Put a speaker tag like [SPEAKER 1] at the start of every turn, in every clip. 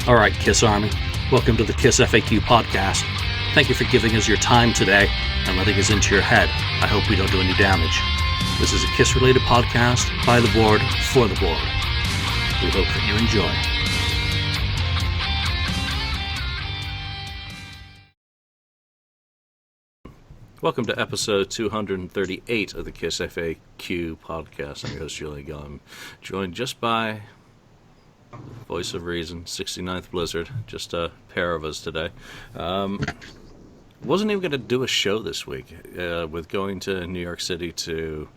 [SPEAKER 1] All right, Kiss Army, welcome to the KissFAQ Podcast. Thank you for giving us your time today and letting us into your head. I hope we don't do any damage. This is a Kiss-related podcast by the board, for the board. We hope that you enjoy. Welcome to episode 238 of the KissFAQ Podcast. I'm your host, Julian. I'm joined just by voice of reason, 69th Blizzard, just a pair of us today. Wasn't even going to do a show this week with going to New York City to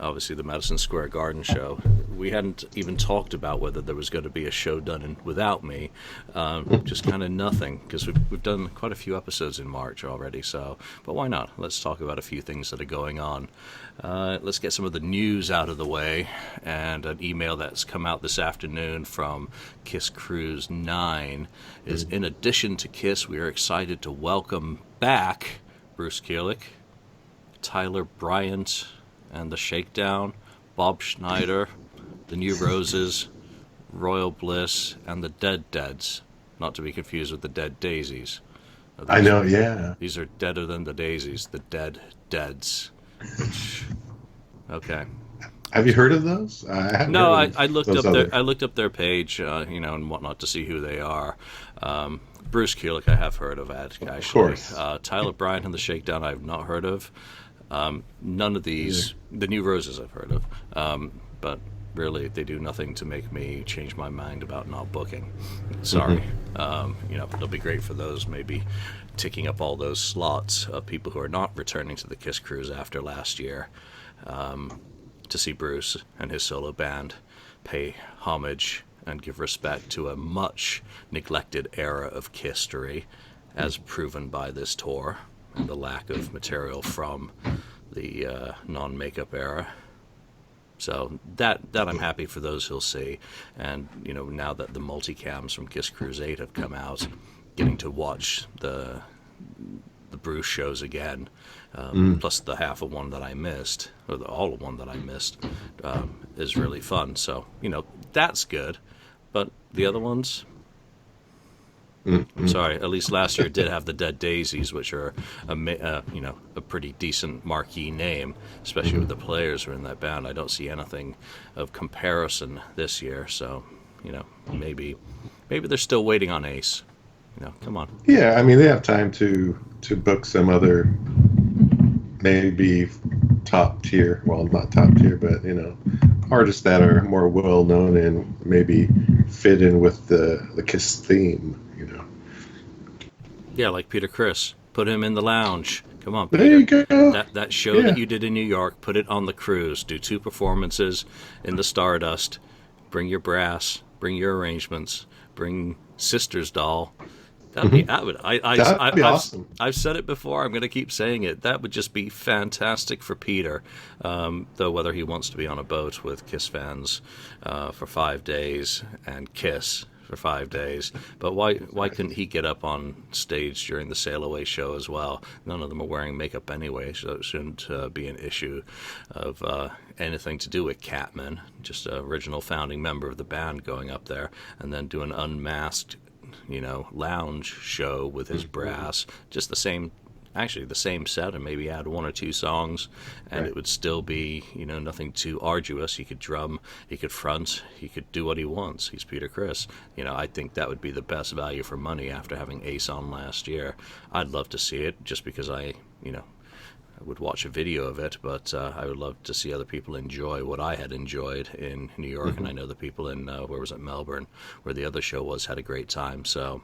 [SPEAKER 1] obviously the Madison Square Garden show. We hadn't even talked about whether there was going to be a show done without me. Just kind of nothing, because we've done quite a few episodes in March already. So, but why not? Let's talk about a few things that are going on. Let's get some of the news out of the way, and an email that's come out this afternoon from Kiss Cruise 9 is, in addition to Kiss, we are excited to welcome back Bruce Kulick, Tyler Bryant and the Shakedown, Bob Schneider, the New Roses, Royal Bliss, and the Dead Deads, not to be confused with the Dead Daisies.
[SPEAKER 2] I know, yeah.
[SPEAKER 1] These are deader than the daisies, the Dead Deads. Okay.
[SPEAKER 2] Have you heard of those?
[SPEAKER 1] No, I looked up I looked up their page, and whatnot to see who they are. Bruce Kulick, I have heard of, actually. Of
[SPEAKER 2] course.
[SPEAKER 1] Tyler Bryant and the Shakedown, I've not heard of. None of these, the New Roses, I've heard of. But really, they do nothing to make me change my mind about not booking. Sorry. It'll be great for those, maybe ticking up all those slots of people who are not returning to the Kiss Cruise after last year, to see Bruce and his solo band pay homage and give respect to a much neglected era of Kiss-tory, as proven by this tour and the lack of material from the non-makeup era. So that I'm happy for those who'll see. And, now that the multicams from Kiss Cruise 8 have come out, getting to watch the Bruce shows again, plus the half of one that I missed, or all of one that I missed, is really fun. So, that's good. But the other ones, I'm sorry, at least last year it did have the Dead Daisies, which are a pretty decent marquee name, especially with the players who are in that band. I don't see anything of comparison this year, so maybe they're still waiting on Ace. Come on.
[SPEAKER 2] Yeah, I mean, they have time to book some other, maybe top tier, well, not top tier, but artists that are more well known and maybe fit in with the Kiss theme.
[SPEAKER 1] Yeah, like Peter Criss. Put him in the lounge. Come on,
[SPEAKER 2] Peter.
[SPEAKER 1] There you
[SPEAKER 2] go.
[SPEAKER 1] That show that you did in New York, put it on the cruise. Do 2 performances in the Stardust. Bring your brass. Bring your arrangements. Bring Sister's Doll. That'd be awesome. I've said it before. I'm going to keep saying it. That would just be fantastic for Peter. Though whether he wants to be on a boat with Kiss fans for 5 days and Kiss for 5 days, but why couldn't he get up on stage during the Sail Away show as well? None of them are wearing makeup anyway, so it shouldn't be an issue of anything to do with Catman, just an original founding member of the band going up there and then do an unmasked lounge show with his brass, just the same set, and maybe add 1 or 2 songs, and right. It would still be, nothing too arduous. He could drum, he could front, he could do what he wants. He's Peter Criss. I think that would be the best value for money after having Ace on last year. I'd love to see it, just because I would watch a video of it, but I would love to see other people enjoy what I had enjoyed in New York, and I know the people in, Melbourne, where the other show was, had a great time, so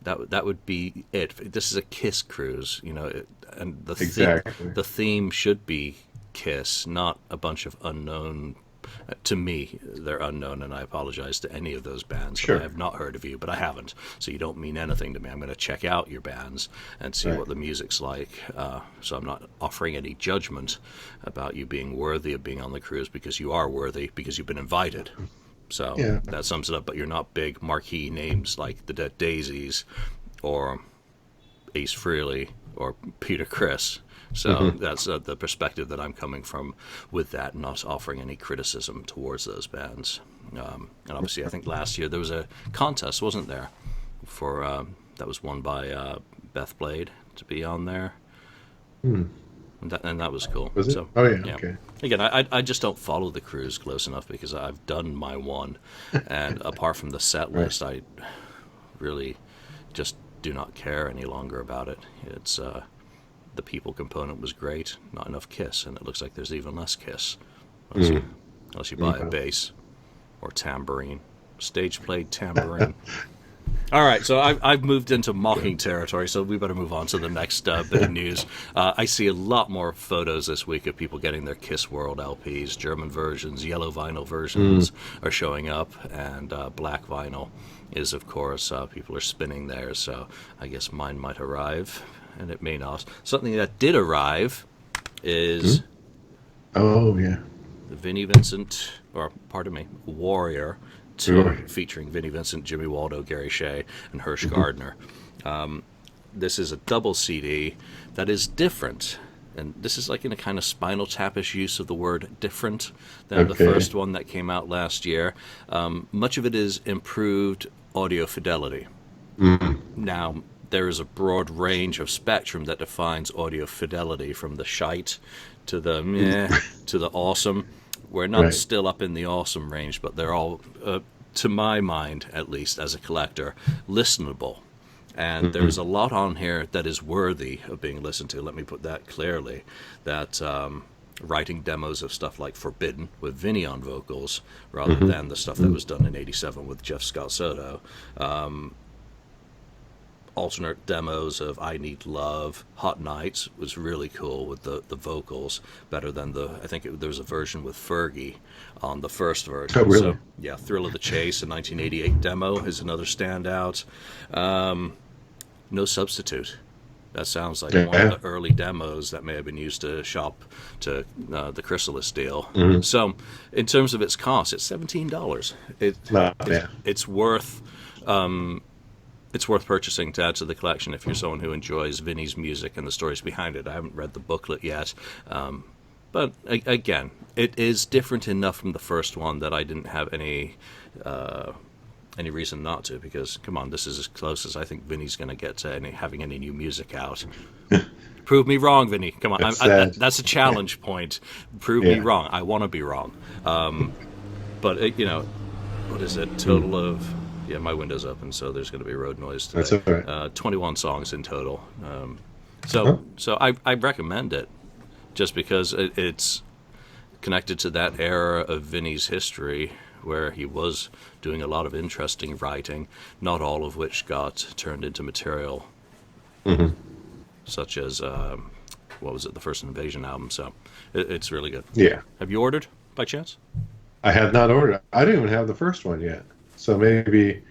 [SPEAKER 1] that would be it. This is a Kiss cruise, and the theme should be Kiss, not a bunch of unknown. To me, they're unknown, and I apologize to any of those bands.
[SPEAKER 2] Sure.
[SPEAKER 1] I have not heard of you, but I haven't, so you don't mean anything to me. I'm going to check out your bands and see what the music's like. So I'm not offering any judgment about you being worthy of being on the cruise, because you are worthy, because you've been invited. So that sums it up. But you're not big marquee names like the Dead Daisies or Ace Frehley or Peter Criss. So that's the perspective that I'm coming from with that, not offering any criticism towards those bands. And obviously, I think last year there was a contest, wasn't there, for that was won by Beth Blade to be on there. And that was cool.
[SPEAKER 2] Was it?
[SPEAKER 1] So,
[SPEAKER 2] oh, yeah, okay.
[SPEAKER 1] Again, I just don't follow the Cruise close enough because I've done my one. And apart from the set list, I really just do not care any longer about it. It's the people component was great, not enough Kiss, and it looks like there's even less Kiss. Unless you buy a bass or tambourine. Stage-played tambourine. All right, so I've moved into mocking territory, so we better move on to the next bit of news. I see a lot more photos this week of people getting their Kiss World LPs. German versions, yellow vinyl versions are showing up, and black vinyl is, of course, people are spinning theirs, so I guess mine might arrive, and it may not. Something that did arrive is...
[SPEAKER 2] Oh, yeah.
[SPEAKER 1] The Vinnie Vincent, or pardon me, Warrior 2, featuring Vinnie Vincent, Jimmy Waldo, Gary Shea, and Hirsch Gardner. This is a double CD that is different, and this is like in a kind of Spinal Tap-ish use of the word different than the first one that came out last year. Much of it is improved audio fidelity. Now, there is a broad range of spectrum that defines audio fidelity, from the shite to the meh to the awesome. We're not still up in the awesome range, but they're all, to my mind, at least as a collector, listenable. And there's a lot on here that is worthy of being listened to. Let me put that clearly. That writing demos of stuff like Forbidden with Vinnie on vocals, rather than the stuff that was done in '87 with Jeff Scott Soto. Alternate demos of I Need Love. Hot Nights was really cool with the vocals, better than I think there was a version with Fergie on the first version.
[SPEAKER 2] Oh, really?
[SPEAKER 1] So, yeah, Thrill of the Chase, a 1988 demo, is another standout. No Substitute. That sounds like one of the early demos that may have been used to shop to the Chrysalis deal. So, in terms of its cost, it's $17. It's worth... it's worth purchasing to add to the collection if you're someone who enjoys Vinnie's music and the stories behind it. I haven't read the booklet yet. But again, it is different enough from the first one that I didn't have any reason not to, because, come on, this is as close as I think Vinnie's going to get to having any new music out. Prove me wrong, Vinnie. Come on. That's a challenge point. Prove me wrong. I want to be wrong. But, what is it? Total of... Yeah, my window's open, so there's going to be road noise today.
[SPEAKER 2] That's all right.
[SPEAKER 1] 21 songs in total. So I recommend it, just because it's connected to that era of Vinnie's history where he was doing a lot of interesting writing, not all of which got turned into material, such as, what was it, the First Invasion album. So it's really good.
[SPEAKER 2] Yeah.
[SPEAKER 1] Have you ordered, by chance?
[SPEAKER 2] I have not ordered. I didn't even have the first one yet. So maybe...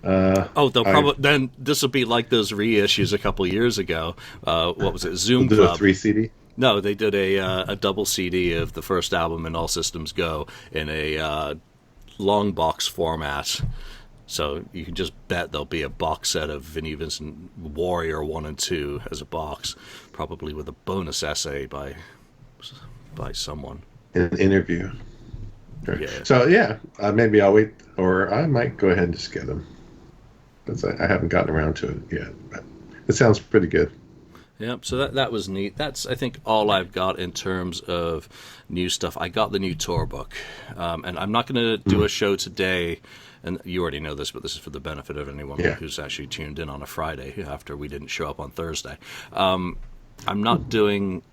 [SPEAKER 1] they'll probably... Then this will be like those reissues a couple years ago. What was it? Zoom Club.
[SPEAKER 2] The 3 CD?
[SPEAKER 1] No, they did a double CD of the first album and All Systems Go in a long box format. So you can just bet there'll be a box set of Vinnie Vincent Warrior 1 and 2 as a box, probably with a bonus essay by someone.
[SPEAKER 2] An interview.
[SPEAKER 1] Yeah.
[SPEAKER 2] So, maybe I'll wait, or I might go ahead and just get them. Because I haven't gotten around to it yet. But it sounds pretty good.
[SPEAKER 1] Yep, so that was neat. That's, I think, all I've got in terms of new stuff. I got the new tour book. And I'm not going to do a show today, and you already know this, but this is for the benefit of anyone who's actually tuned in on a Friday after we didn't show up on Thursday. I'm not doing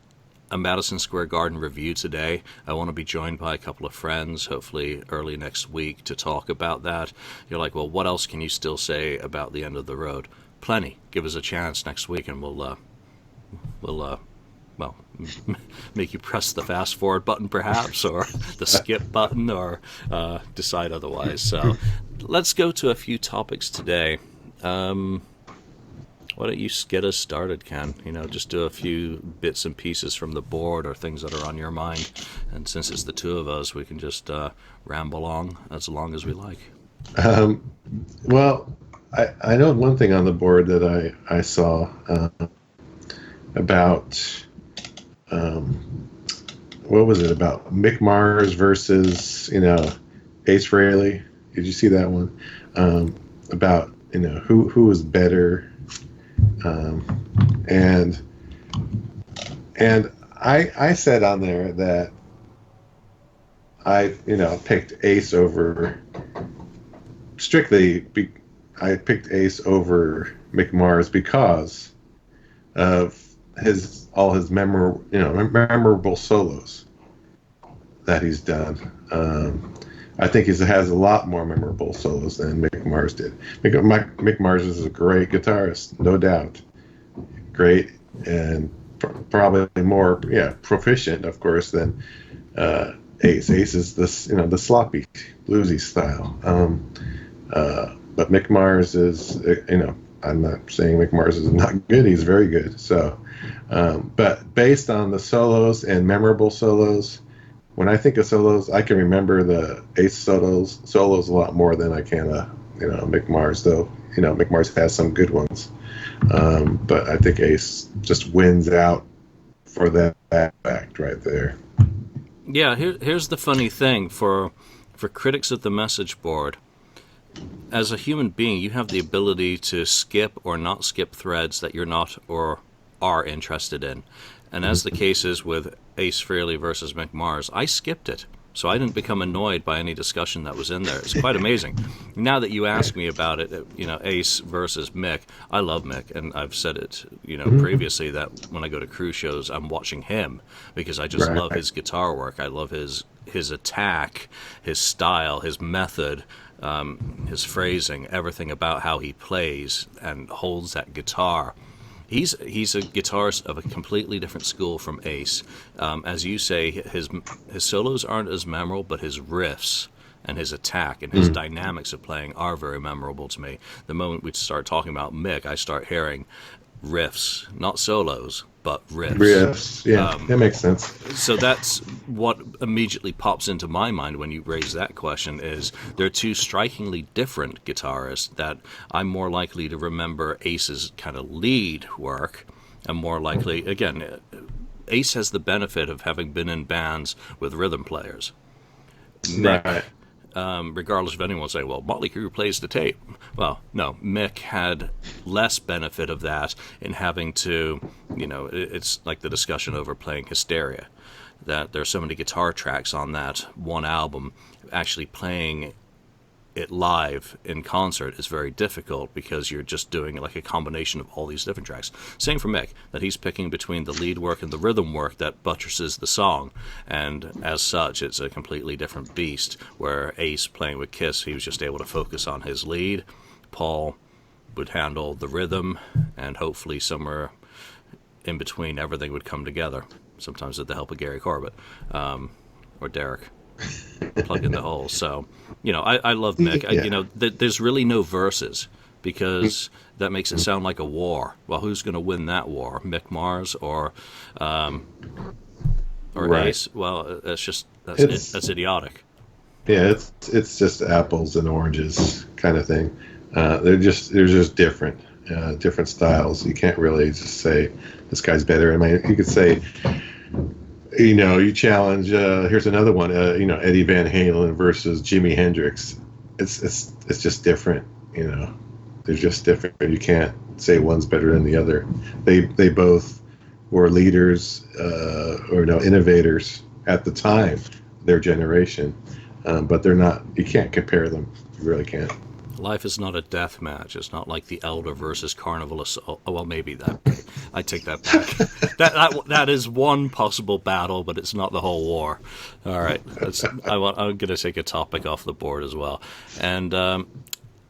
[SPEAKER 1] a Madison Square Garden review today. I want to be joined by a couple of friends, hopefully early next week, to talk about that. You're like, well, what else can you still say about The End of the Road? Plenty. Give us a chance next week, and we'll make you press the fast forward button, perhaps, or the skip button, or decide otherwise. So let's go to a few topics today. Why don't you get us started, Ken? Just do a few bits and pieces from the board or things that are on your mind. And since it's the two of us, we can just ramble on as long as we like.
[SPEAKER 2] Well, I know one thing on the board that I saw about what was it about Mick Mars versus Ace Frehley? Did you see that one? About who was better, and I said on there that I picked Ace over strictly. I picked Ace over Mick Mars because of all his memorable solos that he's done. I think he has a lot more memorable solos than Mick Mars did. Mick Mars is a great guitarist, no doubt. Great and probably more proficient, of course, than Ace. Ace is the sloppy bluesy style. But Mick Mars is I'm not saying Mick Mars is not good. He's very good. So, but based on the solos and memorable solos, when I think of solos, I can remember the Ace solos a lot more than I can Mick Mars. Though Mick Mars has some good ones, but I think Ace just wins out for that fact right there.
[SPEAKER 1] Yeah, here's the funny thing for critics at the message board. As a human being, you have the ability to skip or not skip threads that you're not or are interested in. And as the case is with Ace Frehley versus Mick Mars, I skipped it. So I didn't become annoyed by any discussion that was in there. It's quite amazing. Now that you ask me about it, Ace versus Mick, I love Mick, and I've said it, previously that when I go to Crue shows, I'm watching him because I just love his guitar work. I love his attack, his style, his method, his phrasing, everything about how he plays and holds that guitar. He's a guitarist of a completely different school from Ace. As you say, his solos aren't as memorable, but his riffs and his attack and his dynamics of playing are very memorable to me. The moment we start talking about Mick, I start hearing riffs, not solos, but riffs.
[SPEAKER 2] Riffs, yeah, that makes sense.
[SPEAKER 1] So that's what immediately pops into my mind when you raise that question is they're two strikingly different guitarists that I'm more likely to remember Ace's kind of lead work and more likely, again, Ace has the benefit of having been in bands with rhythm players. Mick, regardless of anyone saying, well, Motley Crue plays the tape. Well, no, Mick had less benefit of that in having to, it's like the discussion over playing Hysteria, that there's so many guitar tracks on that one album. Actually playing it live in concert is very difficult because you're just doing like a combination of all these different tracks. Same for Mick, that he's picking between the lead work and the rhythm work that buttresses the song, and as such it's a completely different beast. Where Ace playing with Kiss, he was just able to focus on his lead. Paul would handle the rhythm, and hopefully somewhere in between everything would come together, sometimes with the help of Gary Corbett or Derek. Plug in the holes. So, I love Mick. Yeah. There's really no verses because that makes it sound like a war. Well, who's going to win that war? Mick Mars or Ace? Well, that's idiotic.
[SPEAKER 2] Yeah, it's just apples and oranges kind of thing. They're just different styles. You can't really just say this guy's better. I mean, you could say. You challenge. Here's another one. Eddie Van Halen versus Jimi Hendrix. It's just different. They're just different. You can't say one's better than the other. They both were leaders or innovators at the time, their generation. But they're not. You can't compare them. You really can't.
[SPEAKER 1] Life is not a death match. It's not like the Elder versus Carnival Assault. Oh, well, maybe that. I take that back. that is one possible battle, but it's not the whole war. All right, I'm going to take a topic off the board as well. And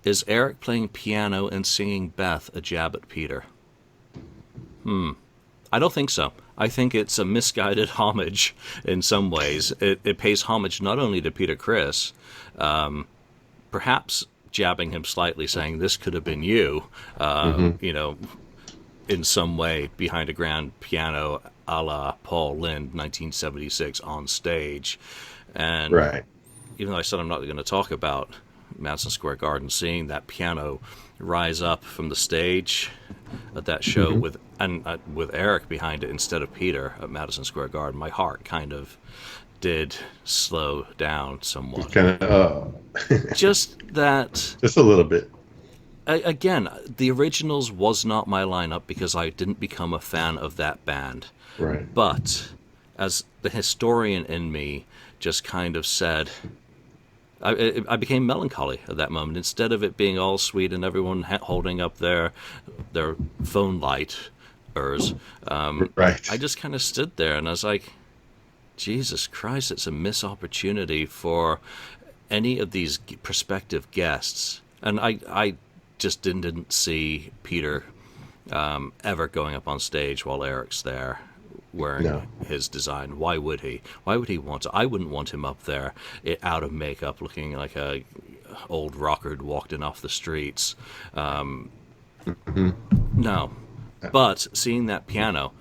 [SPEAKER 1] is Eric playing piano and singing Beth a jab at Peter? I don't think so. I think it's a misguided homage in some ways. It pays homage not only to Peter Criss, perhaps jabbing him slightly, saying this could have been you, in some way behind a grand piano a la Paul Lynde, 1976 on stage. And even though I said I'm not going to talk about Madison Square Garden, seeing that piano rise up from the stage at that show with and with Eric behind it instead of Peter at Madison Square Garden, my heart kind of did slow down somewhat.
[SPEAKER 2] Kind of,
[SPEAKER 1] Just that.
[SPEAKER 2] Just a little bit.
[SPEAKER 1] Again, the Originals was not my lineup because I didn't become a fan of that band.
[SPEAKER 2] Right.
[SPEAKER 1] But as the historian in me just kind of said, I became melancholy at that moment. Instead of it being all sweet and everyone holding up their phone lighters,
[SPEAKER 2] right.
[SPEAKER 1] I just kind of stood there and I was like, Jesus Christ, it's a missed opportunity for any of these prospective guests. And I just didn't see Peter ever going up on stage while Eric's there wearing his design. Why would he? Why would he want to? I wouldn't want him up there out of makeup looking like a old rocker who'd walked in off the streets. No. But seeing that piano,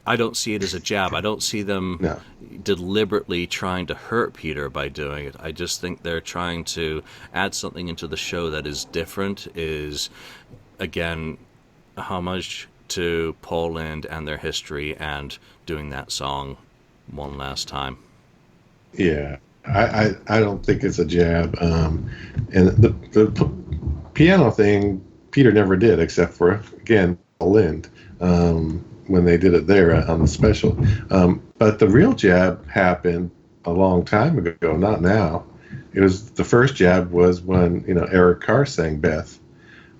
[SPEAKER 1] I don't see it as a jab. I don't see them deliberately trying to hurt Peter by doing it. I just think they're trying to add something into the show that is different, is, again, a homage to Paul Lynde and their history and doing that song one last time.
[SPEAKER 2] Yeah, I don't think it's a jab. And the piano thing, Peter never did, except for, again, Paul Lynde. When they did it there on the special. But the real jab happened a long time ago, not now. It was the first jab was when, Eric Carr sang Beth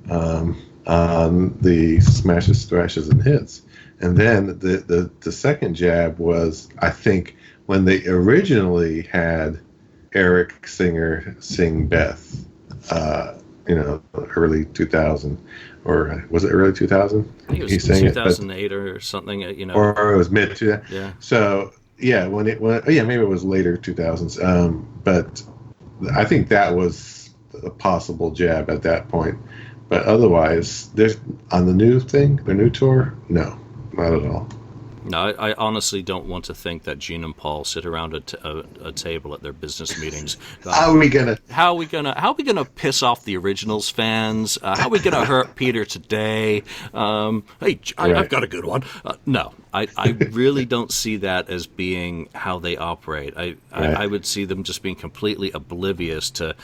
[SPEAKER 2] on the Smashes, Thrashes, and Hits. And then the second jab was, I think, when they originally had Eric Singer sing Beth, early 2000. Or was it early 2000?
[SPEAKER 1] I think it was 2008 or something,
[SPEAKER 2] Or it was mid 2000.
[SPEAKER 1] Yeah.
[SPEAKER 2] So, yeah, maybe it was later 2000s. But I think that was a possible jab at that point. But otherwise, there's on the new thing, the new tour, no, not at all.
[SPEAKER 1] No, I honestly don't want to think that Gene and Paul sit around a table at their business meetings.
[SPEAKER 2] How are we
[SPEAKER 1] gonna piss off the Originals fans? How are we gonna hurt Peter today? I've got a good one. No, I really don't see that as being how they operate. I would see them just being completely oblivious to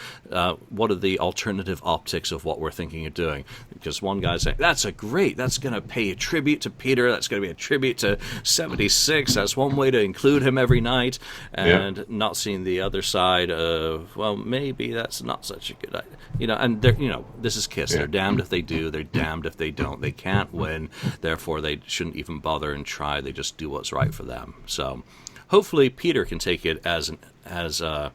[SPEAKER 1] what are the alternative optics of what we're thinking of doing. Because one guy's saying, that's going to pay a tribute to Peter, that's going to be a tribute to 76, that's one way to include him every night, and not seeing the other side of, well, maybe that's not such a good idea. And this is Kiss. They're damned if they do, they're damned if they don't. They can't win, therefore they shouldn't even bother and try. They just do what's right for them. So hopefully Peter can take it as a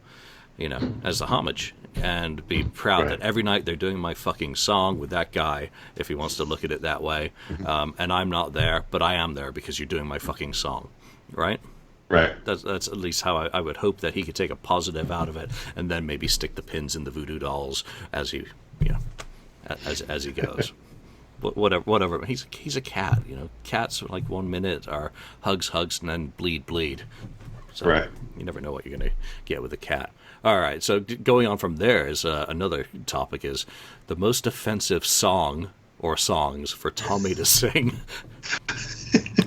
[SPEAKER 1] homage and be proud that every night they're doing my fucking song with that guy, if he wants to look at it that way. And I'm not there, but I am there because you're doing my fucking song, right?
[SPEAKER 2] Right.
[SPEAKER 1] That's at least how I would hope that he could take a positive out of it, and then maybe stick the pins in the voodoo dolls as he goes. Whatever. He's a cat. Cats like 1 minute are hugs, and then bleed. So you never know what you're going to get with a cat. All right, so going on from there is another topic is the most offensive song or songs for Tommy to sing.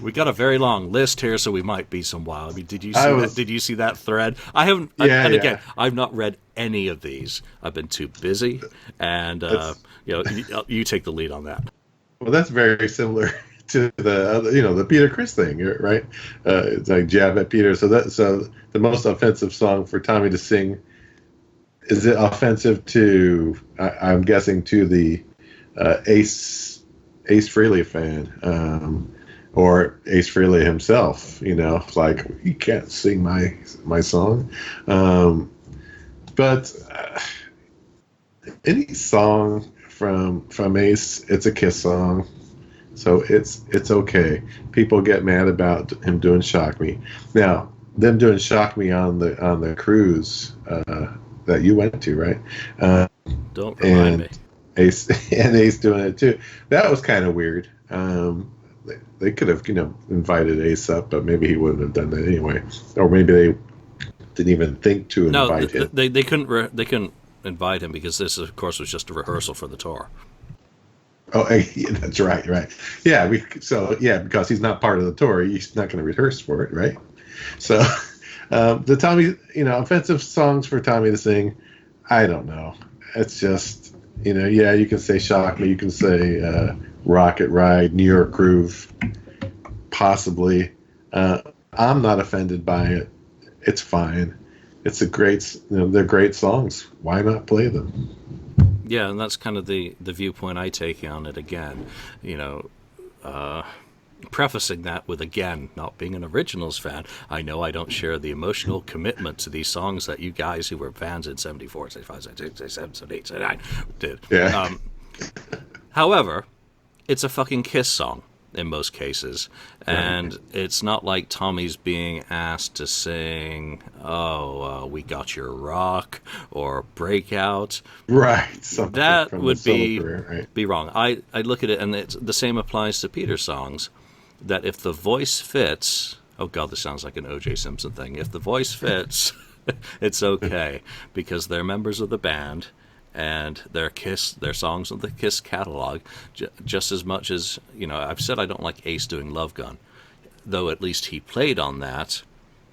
[SPEAKER 1] We got a very long list here, so we might be some while. I mean, did you see that? Did you see that thread? I haven't. Again, I've not read any of these. I've been too busy, and you take the lead on that.
[SPEAKER 2] Well, that's very similar to the Peter Criss thing, right? It's like jab at Peter. So the most offensive song for Tommy to sing, is it offensive to? I'm guessing to the Ace Frehley fan, or Ace Frehley himself. Like, you can't sing my song. But any song from Ace, it's a Kiss song. So it's okay. People get mad about him doing "Shock Me." Now, them doing "Shock Me" on the cruise that you went to, right?
[SPEAKER 1] Don't remind me.
[SPEAKER 2] Ace doing it too. That was kind of weird. They could have invited Ace up, but maybe he wouldn't have done that anyway, or maybe they didn't even think to invite him.
[SPEAKER 1] They couldn't invite him because this, of course, was just a rehearsal for the tour.
[SPEAKER 2] Oh, yeah, that's right, right. Yeah, because he's not part of the tour, he's not going to rehearse for it, right? So, the Tommy, offensive songs for Tommy to sing, I don't know. It's just, yeah, you can say "Shock Me," you can say "Rocket Ride," "New York Groove," possibly. I'm not offended by it. It's fine. It's they're great songs. Why not play them?
[SPEAKER 1] Yeah, and that's kind of the viewpoint I take on it again. Prefacing that with, again, not being an Originals fan, I know I don't share the emotional commitment to these songs that you guys who were fans in 74, 75, 76, 77, 78, 79 did.
[SPEAKER 2] Yeah.
[SPEAKER 1] However, it's a fucking Kiss song in most cases, and it's not like Tommy's being asked to sing, "We Got Your Rock" or "Breakout."
[SPEAKER 2] Right.
[SPEAKER 1] That would be
[SPEAKER 2] career, right?
[SPEAKER 1] be wrong. I look at it, and the same applies to Peter's songs, that if the voice fits, oh god, this sounds like an O.J. Simpson thing. If the voice fits, it's okay, because they're members of the band, and their songs in the Kiss catalog, just as much as, I've said I don't like Ace doing Love Gun, though at least he played on that.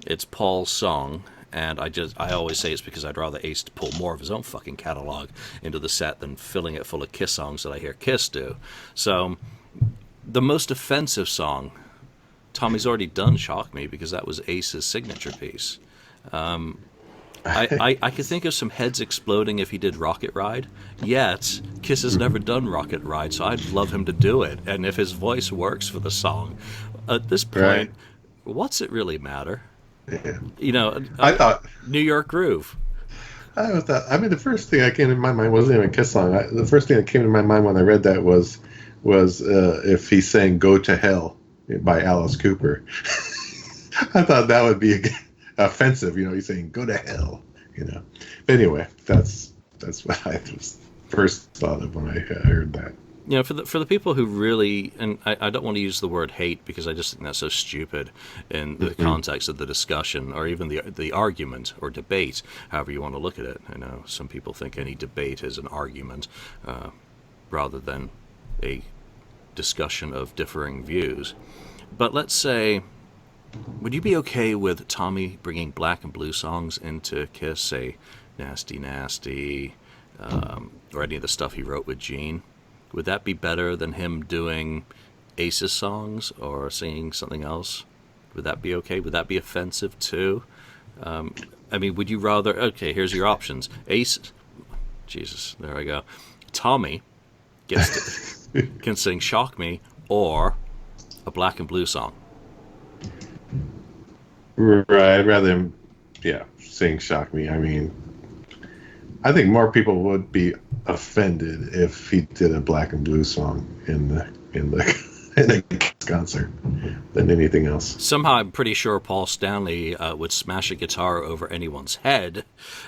[SPEAKER 1] It's Paul's song, and I always say it's because I'd rather Ace pull more of his own fucking catalog into the set than filling it full of Kiss songs that I hear Kiss do. So, the most offensive song, Tommy's already done "Shock Me," because that was Ace's signature piece. I could think of some heads exploding if he did "Rocket Ride," yet Kiss has never done "Rocket Ride," so I'd love him to do it. And if his voice works for the song, at this point, what's it really matter?
[SPEAKER 2] Yeah. I thought
[SPEAKER 1] New York Groove.
[SPEAKER 2] The first thing that came to my mind wasn't even a Kiss song. The first thing that came to my mind when I read that was if he sang "Go to Hell" by Alice Cooper. I thought that would be offensive, he's saying "Go to hell," But anyway, that's what I first thought of when I heard that.
[SPEAKER 1] For the people who really, and I don't want to use the word hate because I just think that's so stupid in the context of the discussion or even the argument or debate, however you want to look at it. I know some people think any debate is an argument rather than a discussion of differing views. But let's say, would you be okay with Tommy bringing Black and Blue songs into Kiss, say Nasty Nasty, or any of the stuff he wrote with Gene? Would that be better than him doing Ace's songs or singing something else? Would that be okay? Would that be offensive too? Would you rather... Okay, here's your options. Ace... Jesus, there I go. Tommy can sing "Shock Me" or a Black and Blue song.
[SPEAKER 2] Right, I'd rather him, sing "Shock Me." I think more people would be offended if he did a Black and Blue song in a concert than anything else.
[SPEAKER 1] Somehow, I'm pretty sure Paul Stanley would smash a guitar over anyone's head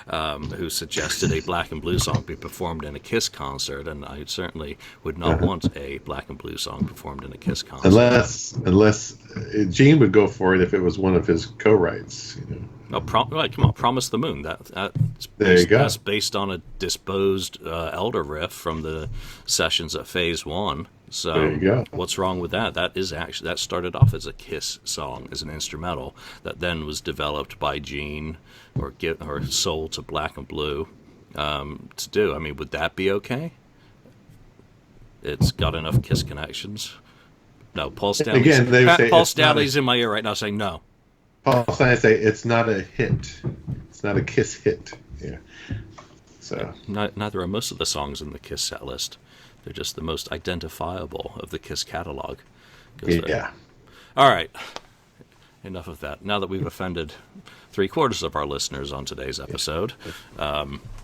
[SPEAKER 1] who suggested a Black and Blue song be performed in a Kiss concert, and I certainly would not want a Black and Blue song performed in a Kiss concert.
[SPEAKER 2] Unless Gene would go for it if it was one of his co-writes.
[SPEAKER 1] Oh, come on, "Promise the Moon."
[SPEAKER 2] There you go.
[SPEAKER 1] That's based on a disposed Elder riff from the sessions at Phase 1. So
[SPEAKER 2] there you go.
[SPEAKER 1] What's wrong with that? That started off as a Kiss song, as an instrumental, that then was developed by Gene or sold to Black and Blue to do. Would that be okay? It's got enough Kiss connections. No, Paul Stanley's in my ear right now saying no.
[SPEAKER 2] Paul Stanley say it's not a hit. It's not a Kiss hit. Yeah. So
[SPEAKER 1] neither are most of the songs in the Kiss set list. They're just the most identifiable of the Kiss catalog.
[SPEAKER 2] Yeah.
[SPEAKER 1] All right. Enough of that. Now that we've offended 3/4 of our listeners on today's episode,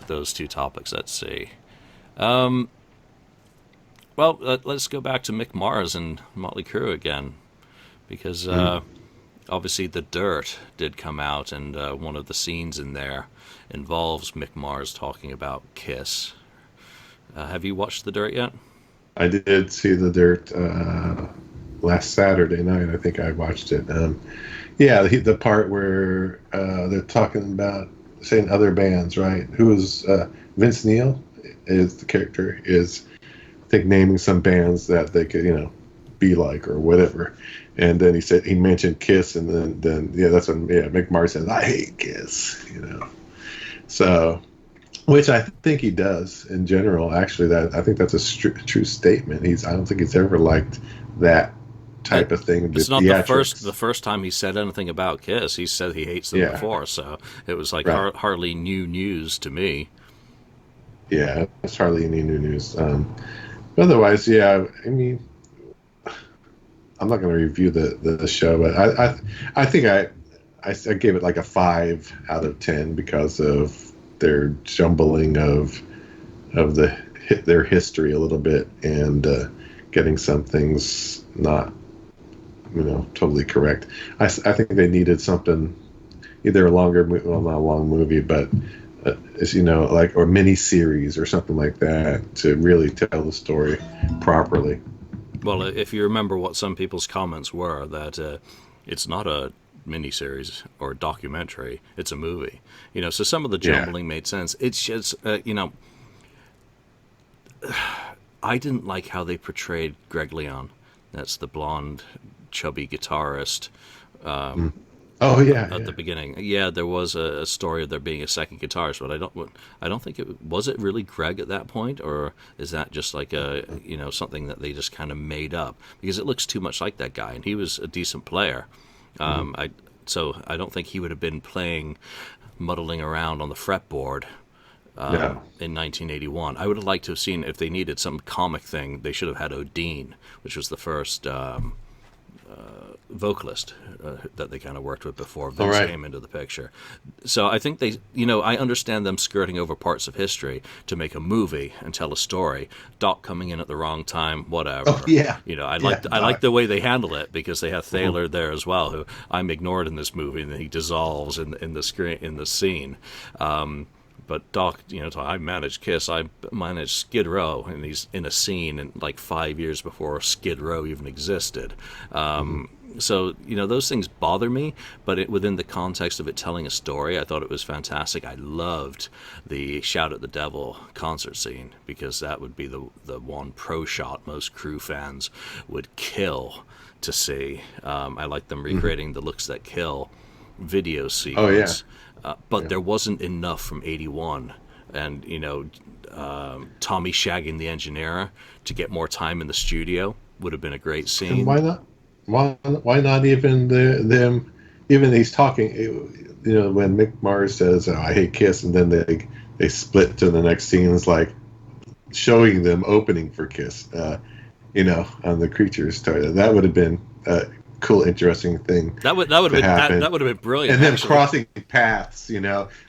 [SPEAKER 1] those two topics, let's see. Let's go back to Mick Mars and Motley Crue again, because obviously The Dirt did come out, and one of the scenes in there involves Mick Mars talking about Kiss. Have you watched The Dirt yet?
[SPEAKER 2] I did see The Dirt last Saturday night. I think I watched it. The part where they're talking about saying other bands, right? Who is Vince Neil is the character, is think naming some bands that they could, be like or whatever. And then he mentioned Kiss, and then that's when Mick Mars says, "I hate Kiss," So, which I think he does in general. Actually, I think that's a true statement. I don't think he's ever liked that type of thing.
[SPEAKER 1] It's not the first time he said anything about Kiss. He said he hates them before, so it was like hardly new news to me.
[SPEAKER 2] Yeah, it's hardly any new news. Otherwise, I mean, I'm not going to review the show, but I think I gave it like a 5 out of 10 because of their jumbling of their history a little bit, and getting some things not totally correct. I think they needed something, either a longer, not a long movie, but as or mini series or something like that to really tell the story properly.
[SPEAKER 1] Well, if you remember what some people's comments were, that it's not a miniseries or a documentary, it's a movie. So some of the jumbling made sense. It's just, I didn't like how they portrayed Greg Leon. That's the blonde, chubby guitarist. At the beginning. Yeah, there was a story of there being a second guitarist, but I don't think was it really Greg at that point, or is that just like something that they just kind of made up, because it looks too much like that guy, and he was a decent player. So I don't think he would have been muddling around on the fretboard in 1981. I would have liked to have seen, if they needed some comic thing, they should have had Odin, which was the first vocalist that they kind of worked with before Vince came into the picture. So I think they, I understand them skirting over parts of history to make a movie and tell a story. Doc coming in at the wrong time, whatever.
[SPEAKER 2] Oh, yeah.
[SPEAKER 1] I like the way they handle it, because they have Thaler there as well, who I'm ignored in this movie, and then he dissolves in the scene. But Doc, I managed Kiss, I managed Skid Row, and he's in a scene in like 5 years before Skid Row even existed. So, those things bother me, but within the context of it telling a story, I thought it was fantastic. I loved the Shout at the Devil concert scene, because that would be the one pro shot most Crue fans would kill to see. I like them recreating the Looks That Kill video sequence. But there wasn't enough from 81, and Tommy shagging the engineer to get more time in the studio would have been a great scene.
[SPEAKER 2] And why not? Why not even them? Even he's talking, when Mick Mars says, "I hate Kiss," and then they split to the next scene. It's like showing them opening for Kiss, on the Creatures story. That would have been cool, interesting thing.
[SPEAKER 1] That would have been brilliant.
[SPEAKER 2] And then crossing paths,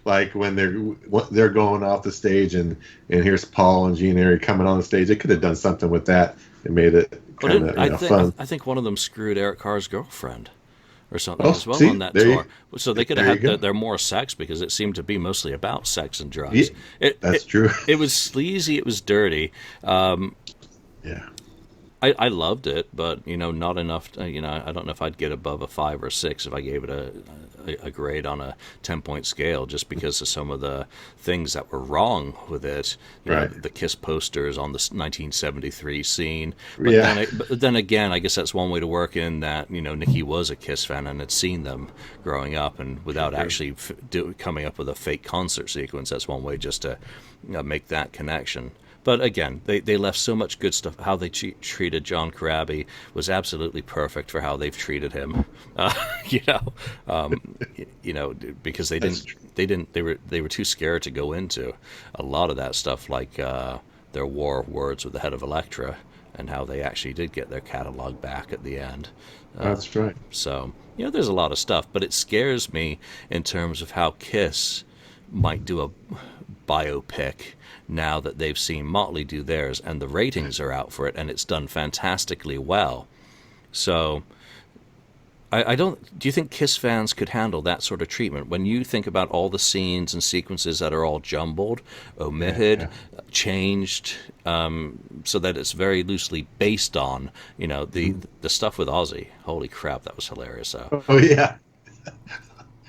[SPEAKER 2] like when they're going off the stage, and here's Paul and Gene coming on the stage. They could have done something with that and made it kind of fun.
[SPEAKER 1] I think one of them screwed Eric Carr's girlfriend or something as well on that tour. So they could have had their more sex, because it seemed to be mostly about sex and drugs.
[SPEAKER 2] Yeah, that's true.
[SPEAKER 1] It was sleazy. It was dirty. I loved it, but not enough. I don't know if I'd get above a 5 or 6 if I gave it a grade on a 10-point scale, just because of some of the things that were wrong with it. The Kiss posters on the 1973 scene. But then again, I guess that's one way to work in that. Nikki was a Kiss fan and had seen them growing up, and without actually coming up with a fake concert sequence, that's one way just to make that connection. But again, they left so much good stuff. How they treated John Corabi was absolutely perfect for how they've treated him. Because they were too scared to go into a lot of that stuff, like their war of words with the head of Elektra, and how they actually did get their catalog back at the end.
[SPEAKER 2] That's right.
[SPEAKER 1] So there's a lot of stuff, but it scares me in terms of how Kiss might do a biopic now that they've seen Motley do theirs, and the ratings are out for it, and it's done fantastically well. So do you think Kiss fans could handle that sort of treatment? When you think about all the scenes and sequences that are all jumbled, omitted, changed, so that it's very loosely based on, the stuff with Ozzy. Holy crap, that was hilarious.
[SPEAKER 2] Oh yeah.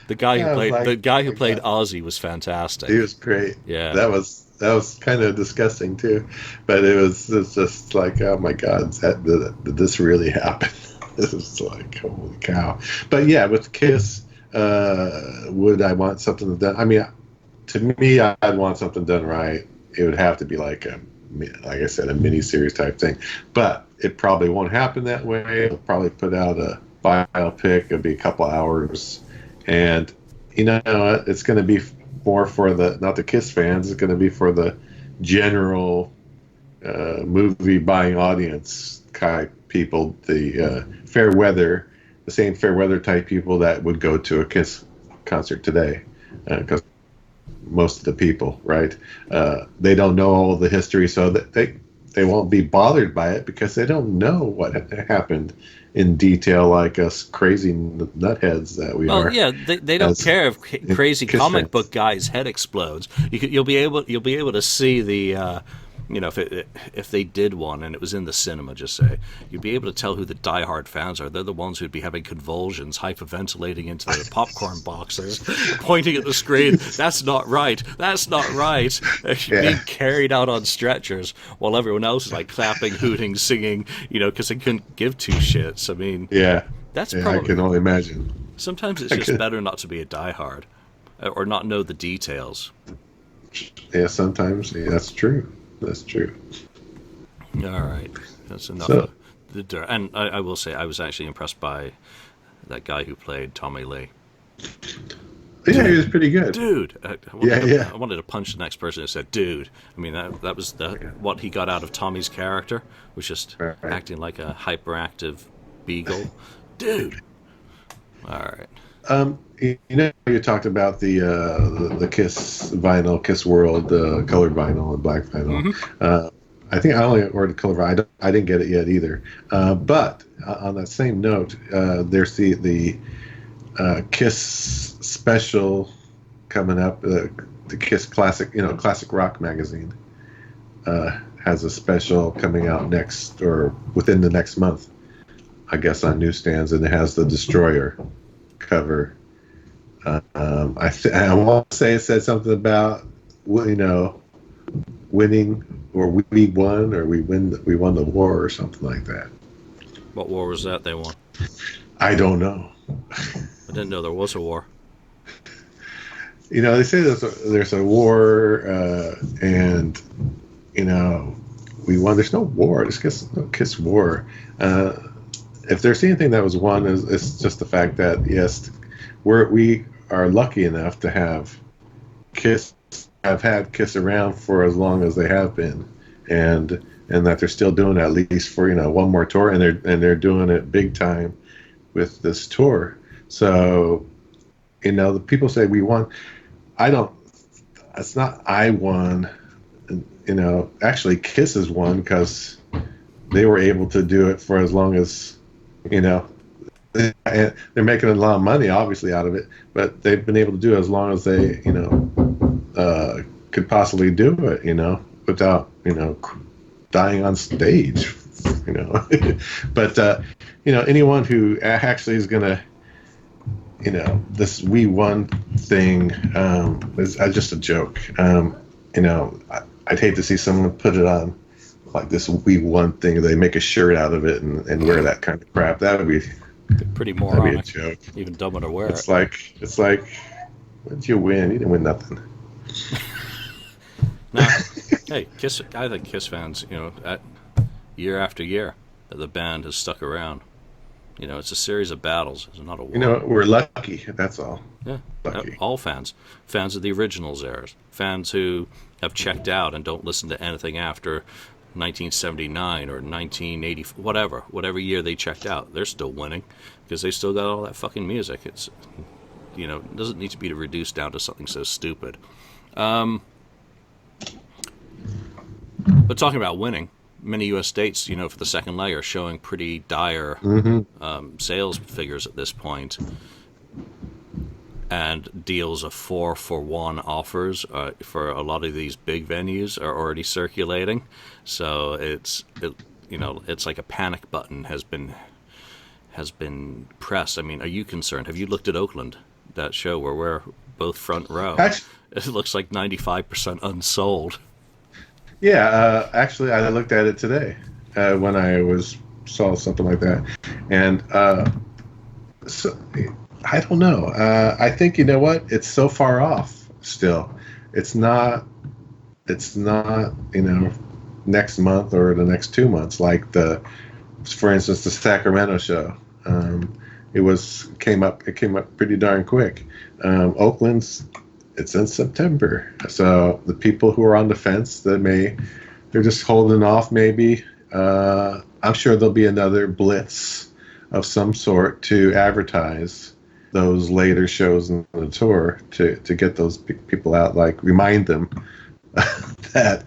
[SPEAKER 1] The guy who played Ozzy was fantastic.
[SPEAKER 2] He was great.
[SPEAKER 1] Yeah.
[SPEAKER 2] That was was kind of disgusting too, but it's just like, oh my God, did this really happen? This is like, holy cow. But yeah, with Kiss, would I want something done? I mean, to me, I'd want something done right. It would have to be like I said, a mini-series type thing. But it probably won't happen that way. It'll probably put out a biopic. It'll be a couple hours. And, it's going to be more for not the Kiss fans. It's going to be for the general movie-buying audience type people, the same fair weather type people that would go to a Kiss concert today. Because most of the people, right? They don't know all the history, so that they won't be bothered by it because they don't know what happened in detail, like us crazy nutheads that we are.
[SPEAKER 1] Well, yeah, they don't care if crazy
[SPEAKER 2] Kiss
[SPEAKER 1] comic
[SPEAKER 2] fans.
[SPEAKER 1] book guy's head explodes. You'll be able to see the. If they did one and it was in the cinema, just say, you'd be able to tell who the diehard fans are. They're the ones who'd be having convulsions, hyperventilating into their popcorn boxes, pointing at the screen. That's not right. That's not right. Being carried out on stretchers while everyone else is like clapping, hooting, singing, because they couldn't give two shits. I mean, that's probably.
[SPEAKER 2] I can only imagine.
[SPEAKER 1] Sometimes it's just better not to be a diehard or not know the details.
[SPEAKER 2] Yeah, sometimes. Yeah, that's true. That's true.
[SPEAKER 1] All right, that's enough. Of the dirt. And I will say, I was actually impressed by that guy who played Tommy Lee.
[SPEAKER 2] Yeah, he was pretty good,
[SPEAKER 1] dude. I wanted to punch the next person who said, "Dude." I mean, that was what he got out of Tommy's character, was just acting like a hyperactive beagle, dude. All right.
[SPEAKER 2] You talked about the Kiss vinyl, Kiss World, colored vinyl and black vinyl.
[SPEAKER 1] Mm-hmm.
[SPEAKER 2] I think I only ordered color vinyl. I didn't get it yet either. But on that same note, there's the Kiss special coming up. The Kiss Classic, Classic Rock magazine has a special coming out next or within the next month, I guess, on newsstands, and it has the Destroyer cover. I want to say it said something about winning, or we won, or we won the war, or something like that.
[SPEAKER 1] What war was that they won?
[SPEAKER 2] I don't know.
[SPEAKER 1] I didn't know there was a war.
[SPEAKER 2] They say there's a war, and we won. There's no war. There's no Kiss war. If there's anything that was won, it's just the fact that yes, we are lucky enough to have had Kiss around for as long as they have been, and that they're still doing it at least for one more tour, and they're doing it big time with this tour. So the people say we won. It's not I won. Actually Kiss has won because they were able to do it for as long as they're making a lot of money, obviously, out of it, but they've been able to do it as long as they, could possibly do it, without, dying on stage, But, anyone who actually is going to, this we won thing is just a joke. I'd hate to see someone put it on like this we won thing. They make a shirt out of it and wear that kind of crap. That would be
[SPEAKER 1] pretty moronic.
[SPEAKER 2] That'd be a joke.
[SPEAKER 1] Even dumber to wear
[SPEAKER 2] it's like, what did you win? You didn't win nothing.
[SPEAKER 1] Now, hey, Kiss. I think Kiss fans, year after year, that the band has stuck around. It's a series of battles. It's not a war.
[SPEAKER 2] We're lucky. That's all.
[SPEAKER 1] Yeah,
[SPEAKER 2] lucky.
[SPEAKER 1] All fans of the originals eras, fans who have checked out and don't listen to anything after 1979 or 1980, whatever year they checked out. They're still winning because they still got all that fucking music. It's, it doesn't need to be reduced down to something so stupid. But talking about winning, many U.S. states, for the second leg are showing pretty dire sales figures at this point. And deals of 4-for-1 offers for a lot of these big venues are already circulating. So it's like a panic button has been pressed. I mean, are you concerned? Have you looked at Oakland, that show where we're both front row?
[SPEAKER 2] Actually,
[SPEAKER 1] it looks like 95% unsold.
[SPEAKER 2] Yeah, actually, I looked at it today when saw something like that, and so I don't know. I think you know what? It's so far off still. It's not. It's not. Next month or the next 2 months like for instance, the Sacramento show. It came up pretty darn quick. Oakland's, it's in September, so the people who are on the fence, they're just holding off. Maybe I'm sure there'll be another Blitz of some sort to advertise those later shows in the tour to get those people out, like remind them that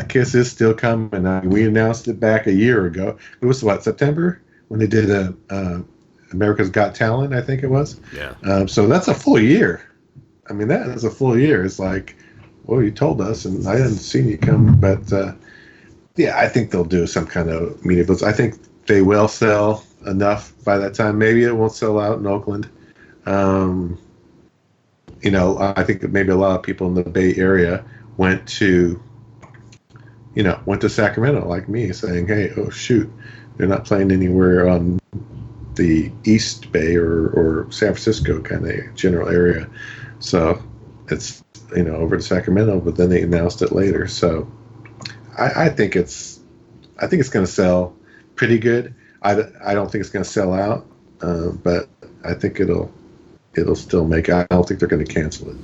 [SPEAKER 2] Kiss is still coming. We announced it back a year ago. It was September when they did America's Got Talent, I think it was.
[SPEAKER 1] Yeah.
[SPEAKER 2] So that's a full year. I mean, that is a full year. It's like, well, you told us, and I hadn't seen you come. But I think they'll do some kind of media blitz. I think they will sell enough by that time. Maybe it won't sell out in Oakland. I think that maybe a lot of people in the Bay Area went to Sacramento like me, saying, hey, oh shoot, they're not playing anywhere on the East Bay or San Francisco kind of general area. So it's, over to Sacramento, but then they announced it later. So I think it's going to sell pretty good. I don't think it's going to sell out, but I think it'll still make. I don't think they're going to cancel it.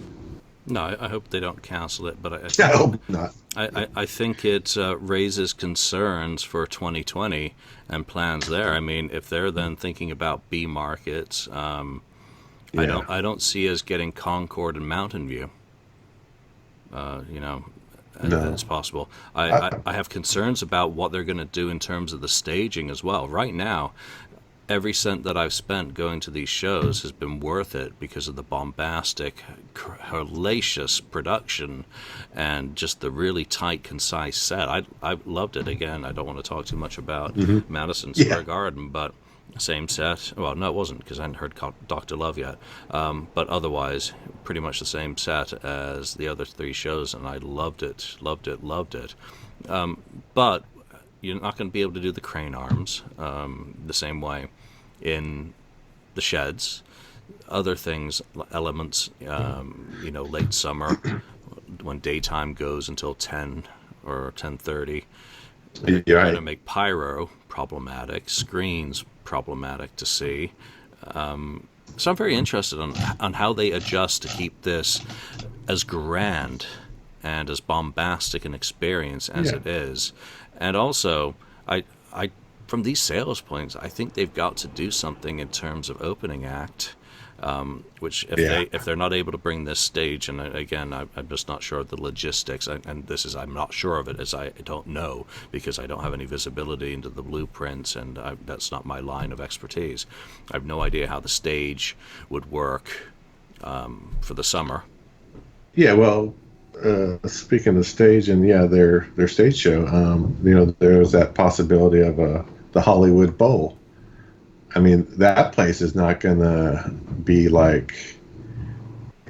[SPEAKER 1] No, I hope they don't cancel it, but
[SPEAKER 2] I hope not.
[SPEAKER 1] I think it raises concerns for 2020 and plans there. I mean, if they're then thinking about B markets, I don't see us getting Concord and Mountain View.
[SPEAKER 2] No.
[SPEAKER 1] It's possible. I have concerns about what they're going to do in terms of the staging as well. Right now, every cent that I've spent going to these shows has been worth it because of the bombastic, hellacious production and just the really tight, concise set. I loved it. Again, I don't want to talk too much about Madison Square Garden, but same set. Well, no, it wasn't because I hadn't heard Dr. Love yet. But otherwise, pretty much the same set as the other three shows, and I loved it. But you're not going to be able to do the crane arms the same way in the sheds. Other things, elements, late summer when daytime goes until 10 or 10:30. You're going to make pyro problematic, screens problematic to see. So I'm very interested on how they adjust to keep this as grand and as bombastic an experience as it is. And also, I from these sales points, I think they've got to do something in terms of opening act, which if they're not able to bring this stage, and again, I'm just not sure of the logistics, and I'm not sure of it as I don't know because I don't have any visibility into the blueprints, and that's not my line of expertise. I have no idea how the stage would work for the summer. Yeah,
[SPEAKER 2] well, speaking of stage and their stage show, there was that possibility of the Hollywood Bowl. I mean, that place is not gonna be like,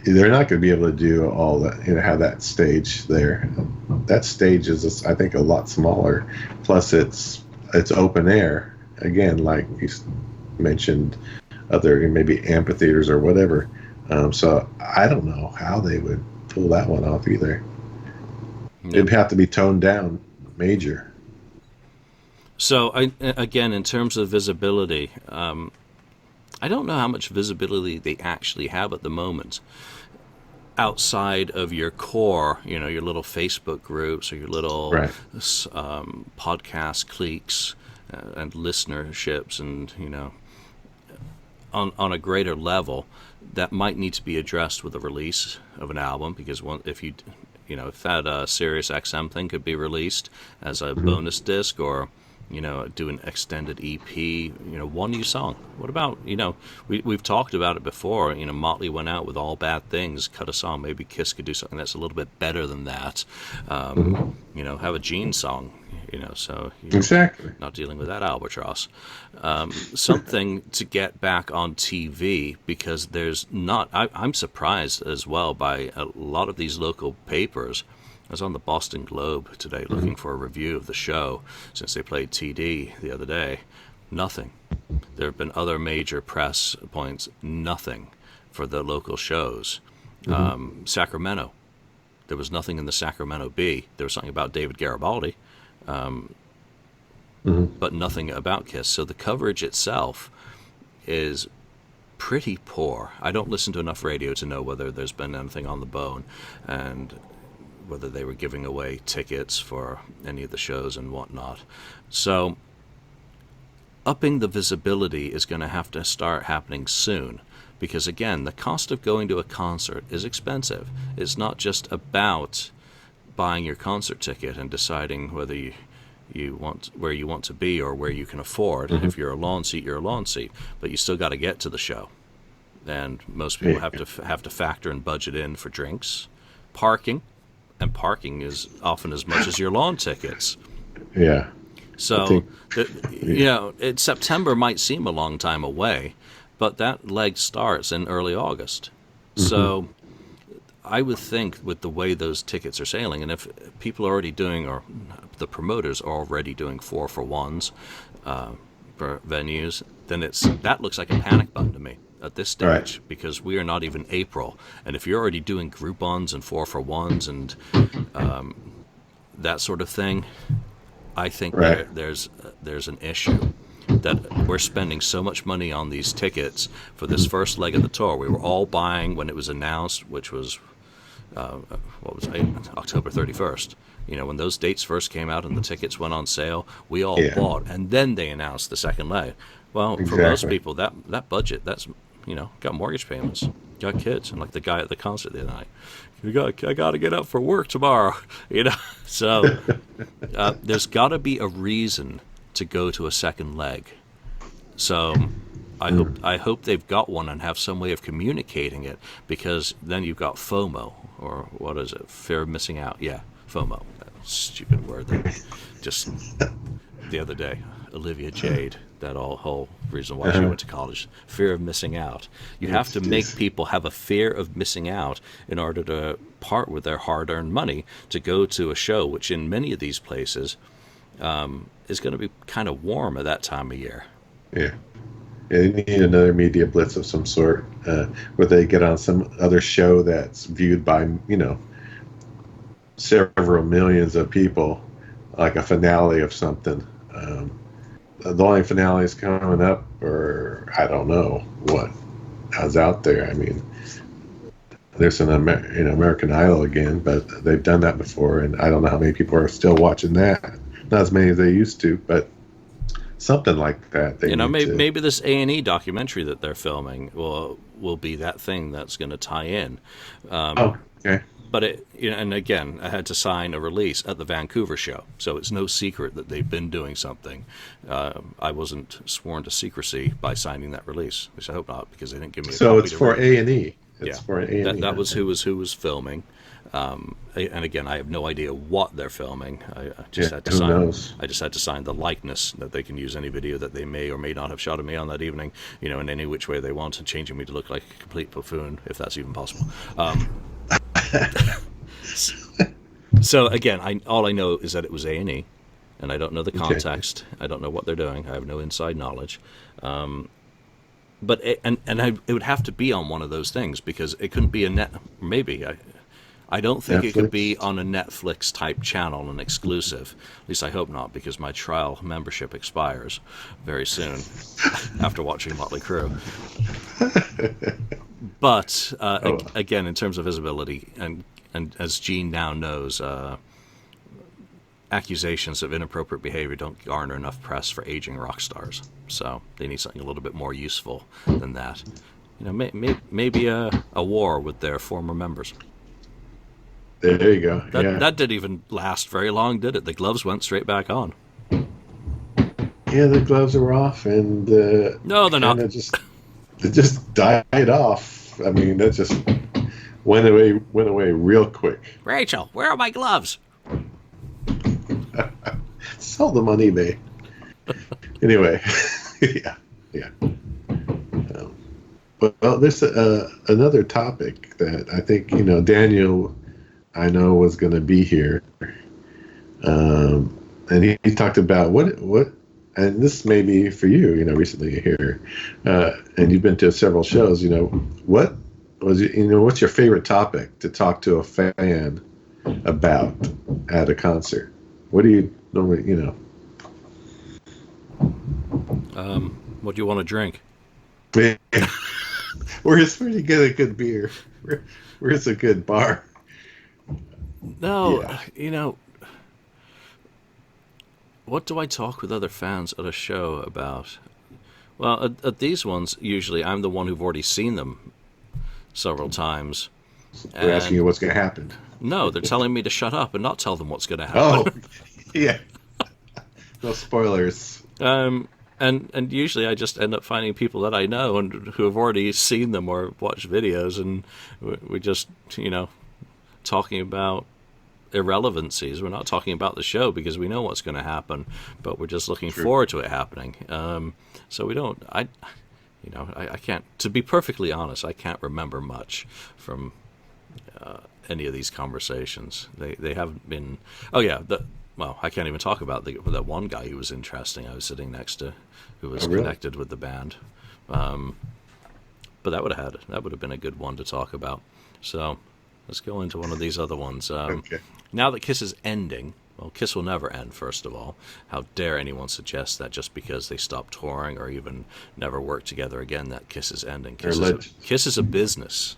[SPEAKER 2] they're not gonna be able to do all that, have that stage there. That stage is, I think, a lot smaller. Plus, it's open air again, like you mentioned, other maybe amphitheaters or whatever. So I don't know how they would pull that one off either. It'd have to be toned down major.
[SPEAKER 1] So again, in terms of visibility, I don't know how much visibility they actually have at the moment outside of your core, your little Facebook groups or your little podcast cliques and listenerships, and on a greater level that might need to be addressed with the release of an album, because if that Sirius XM thing could be released as a bonus disc, or do an extended EP, one new song. What about, we've talked about it before, Motley went out with All Bad Things, cut a song, maybe Kiss could do something that's a little bit better than that. Have a Gene song, so you're
[SPEAKER 2] exactly
[SPEAKER 1] not dealing with that albatross. Something to get back on TV, because there's not, I'm surprised as well by a lot of these local papers was on the Boston Globe today looking for a review of the show since they played TD the other day. Nothing. There have been other major press points. Nothing for the local shows. Sacramento. There was nothing in the Sacramento Bee. There was something about David Garibaldi, but nothing about Kiss. So the coverage itself is pretty poor. I don't listen to enough radio to know whether there's been anything on the bone and whether they were giving away tickets for any of the shows and whatnot. So upping the visibility is going to have to start happening soon. Because again, the cost of going to a concert is expensive. It's not just about buying your concert ticket and deciding whether you want where you want to be or where you can afford. If you're a lawn seat, you're a lawn seat. But you still got to get to the show, and most people have to factor and budget in for drinks, parking, and parking is often as much as your lawn tickets.
[SPEAKER 2] Yeah.
[SPEAKER 1] So September might seem a long time away. But that leg starts in early August. So I would think with the way those tickets are sailing, and if people are already doing, or the promoters are already doing 4-for-1s for venues, then that looks like a panic button to me at this stage, because we are not even April. And if you're already doing Groupons and 4-for-1s and that sort of thing, I think there's an issue. That we're spending so much money on these tickets for this first leg of the tour. We were all buying when it was announced, which was October 31st. When those dates first came out and the tickets went on sale, we all bought, and then they announced the second leg. Well, for most people, that budget, that's got mortgage payments, got kids, and like the guy at the concert the other night, I got to get up for work tomorrow. So there's got to be a reason to go to a second leg. So I hope they've got one and have some way of communicating it, because then you've got FOMO, or what is it? Fear of missing out. Yeah, FOMO. That stupid word that just the other day, Olivia Jade, that whole reason why she went to college, fear of missing out. You have to make people have a fear of missing out in order to part with their hard-earned money to go to a show, which in many of these places is going to be kind of warm at that time of year. Yeah,
[SPEAKER 2] they need another media blitz of some sort, where they get on some other show that's viewed by several millions of people, like a finale of something. The only finale is coming up, or I don't know what is out there. I mean, there's an American Idol again, but they've done that before, and I don't know how many people are still watching that. Not as many as they used to, but something like that.
[SPEAKER 1] Maybe this A&E documentary that they're filming will be that thing that's going to tie in.
[SPEAKER 2] Okay.
[SPEAKER 1] But and again, I had to sign a release at the Vancouver show, so it's no secret that they've been doing something. I wasn't sworn to secrecy by signing that release, which I hope not, because they didn't give me a copy.
[SPEAKER 2] So it's for A&E. For A&E.
[SPEAKER 1] That was who was filming. And again, I have no idea what they're filming. I just had to sign the likeness that they can use any video that they may or may not have shot of me on that evening, in any which way they want, and changing me to look like a complete buffoon, if that's even possible. So again, all I know is that it was A&E, and I don't know the context. I don't know what they're doing. I have no inside knowledge. But it would have to be on one of those things, because it couldn't be a net. Maybe I don't think Netflix. It could be on a Netflix type channel, an exclusive. At least I hope not, because my trial membership expires very soon after watching Motley Crue. But again, in terms of visibility, and as Gene now knows, accusations of inappropriate behavior don't garner enough press for aging rock stars. So they need something a little bit more useful than that. Maybe a war with their former members.
[SPEAKER 2] There you go.
[SPEAKER 1] That didn't even last very long, did it? The gloves went straight back on.
[SPEAKER 2] Yeah, the gloves are off, and
[SPEAKER 1] no, they're not.
[SPEAKER 2] It just died off. I mean, that just went away real quick.
[SPEAKER 1] Rachel, where are my gloves?
[SPEAKER 2] Sell them on eBay. Anyway, yeah. Well, there's another topic that I think Daniel I know was going to be here. And he talked about what, and this may be for you, recently here, and you've been to several shows, what was, what's your favorite topic to talk to a fan about at a concert? What do you normally,
[SPEAKER 1] What do you want to drink?
[SPEAKER 2] Where's where do you get a good beer? Where's a good bar?
[SPEAKER 1] No,
[SPEAKER 2] Yeah.
[SPEAKER 1] What do I talk with other fans at a show about? Well, at these ones, usually I'm the one who've already seen them several times.
[SPEAKER 2] They're asking you
[SPEAKER 1] And
[SPEAKER 2] what's going to happen.
[SPEAKER 1] no, they're telling me to shut up and not tell them what's going to
[SPEAKER 2] Oh,
[SPEAKER 1] happen.
[SPEAKER 2] yeah. No spoilers.
[SPEAKER 1] And usually I just end up finding people that I know and who have already seen them or watched videos, and we just, talking about irrelevancies. We're not talking about the show because we know what's going to happen, but we're just looking
[SPEAKER 2] True.
[SPEAKER 1] forward to it happening. So we don't. I can't. To be perfectly honest, I can't remember much from any of these conversations. They haven't been. Oh yeah. Well, I can't even talk about that one guy who was interesting. I was sitting next to, who was
[SPEAKER 2] Really?
[SPEAKER 1] connected with the band. But that would have been a good one to talk about. So let's go into one of these other ones.
[SPEAKER 2] Okay.
[SPEAKER 1] Now that Kiss is ending, well, Kiss will never end, first of all. How dare anyone suggest that just because they stopped touring or even never worked together again, that Kiss is ending. Kiss is a business.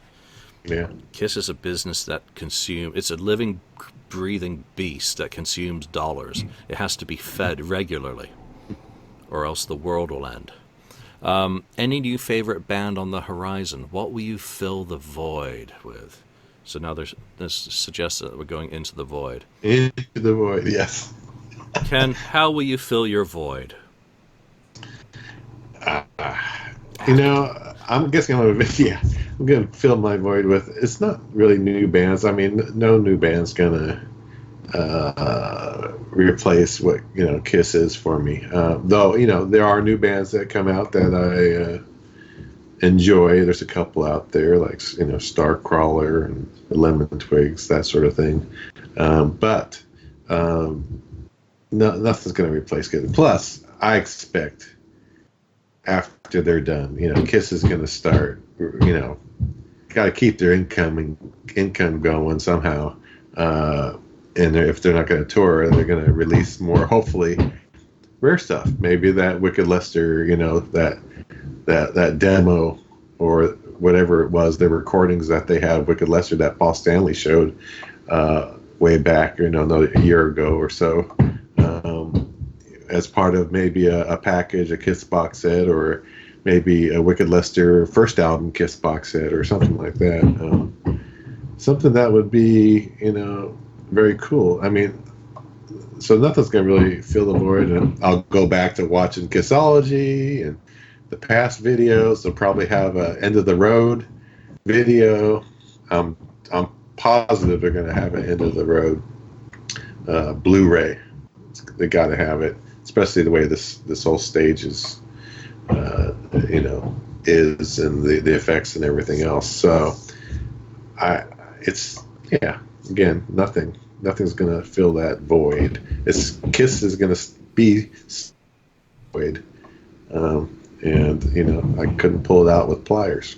[SPEAKER 2] Yeah.
[SPEAKER 1] Kiss is a business that it's a living, breathing beast that consumes dollars. It has to be fed regularly, or else the world will end. Any new favorite band on the horizon? What will you fill the void with? So now this suggests that we're going into the void.
[SPEAKER 2] Into the void, yes.
[SPEAKER 1] Ken, how will you fill your void?
[SPEAKER 2] I'm guessing I'm going to fill my void with, it's not really new bands. I mean, no new band's going to replace what, Kiss is for me. Though, there are new bands that come out that I enjoy. There's a couple out there like, Starcrawler and Lemon Twigs, that sort of thing. But nothing's going to replace Kiss. Plus, I expect after they're done, Kiss is going to start, got to keep their income going somehow. And if they're not going to tour, they're going to release more, hopefully, rare stuff. Maybe that Wicked Lester, that demo or whatever it was, the recordings that they had, Wicked Lester, that Paul Stanley showed way back, another year ago or so, as part of maybe a package, a Kiss box set, or maybe a Wicked Lester first album Kiss box set or something like that. Something that would be, very cool. I mean, so nothing's going to really fill the void. And I'll go back to watching Kissology and the past videos. They'll probably have a End of the Road video. I'm positive they're going to have an End of the Road Blu-ray. They got to have it, especially the way this whole stage is, is, and the effects and everything else. So, again, nothing's gonna fill that void. Kiss is gonna be void, and I couldn't pull it out with pliers.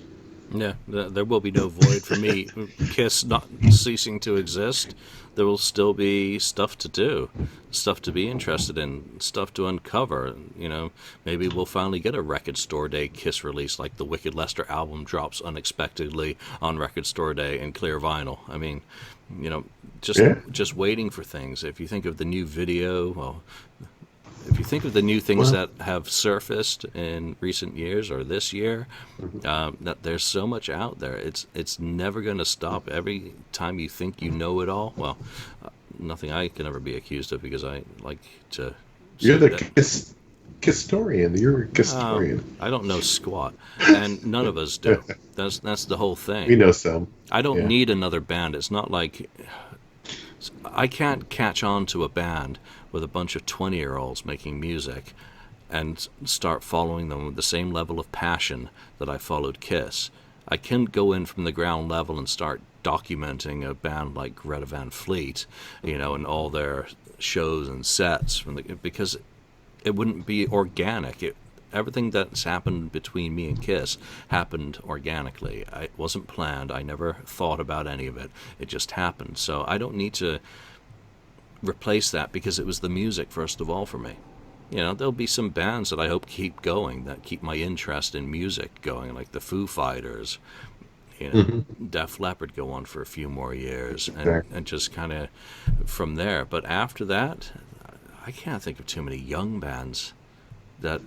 [SPEAKER 1] Yeah, there will be no void for me. Kiss not ceasing to exist, there will still be stuff to do, stuff to be interested in, stuff to uncover. Maybe we'll finally get a Record Store Day Kiss release, like the Wicked Lester album drops unexpectedly on Record Store Day in clear vinyl. I mean, just waiting for things. If you think of the new video, well, if you think of the new things that have surfaced in recent years or this year, that there's so much out there. It's never going to stop. Every time you think you know it all, well, nothing I can ever be accused of, because I like to.
[SPEAKER 2] You're the Kisstorian. You're a Kisstorian.
[SPEAKER 1] I don't know squat, and none of us do. That's the whole thing.
[SPEAKER 2] We know some.
[SPEAKER 1] I don't need another band. It's not like I can't catch on to a band with a bunch of 20-year-olds making music and start following them with the same level of passion that I followed Kiss. I can go in from the ground level and start documenting a band like Greta Van Fleet, and all their shows and sets because it wouldn't be organic. Everything that's happened between me and Kiss happened organically. It wasn't planned. I never thought about any of it. It just happened. So I don't need to replace that because it was the music first of all for me. There'll be some bands that I hope keep going, that keep my interest in music going, like the Foo Fighters, Def Leppard go on for a few more years, and just kind of from there. But after that, I can't think of too many young bands that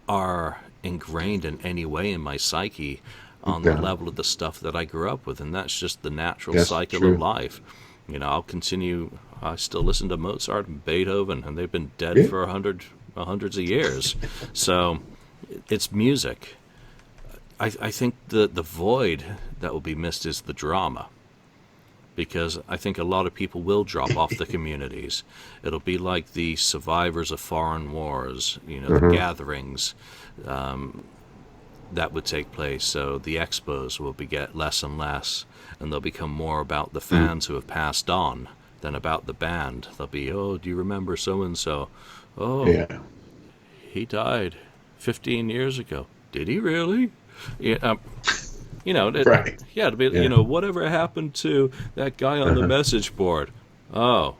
[SPEAKER 1] are ingrained in any way in my psyche on the level of the stuff that I grew up with, and that's just the natural cycle of life. I'll continue. I still listen to Mozart and Beethoven, and they've been dead for hundreds of years. So it's music. I think the void that will be missed is the drama, because I think a lot of people will drop off the communities. It'll be like the survivors of foreign wars, the gatherings that would take place. So the expos will get less and less, and they'll become more about the fans who have passed on than about the band. They'll be, oh, do you remember so-and-so? Oh, he died 15 years ago. Did he really? Yeah. Right. Yeah, it'll be, whatever happened to that guy on the message board? Oh,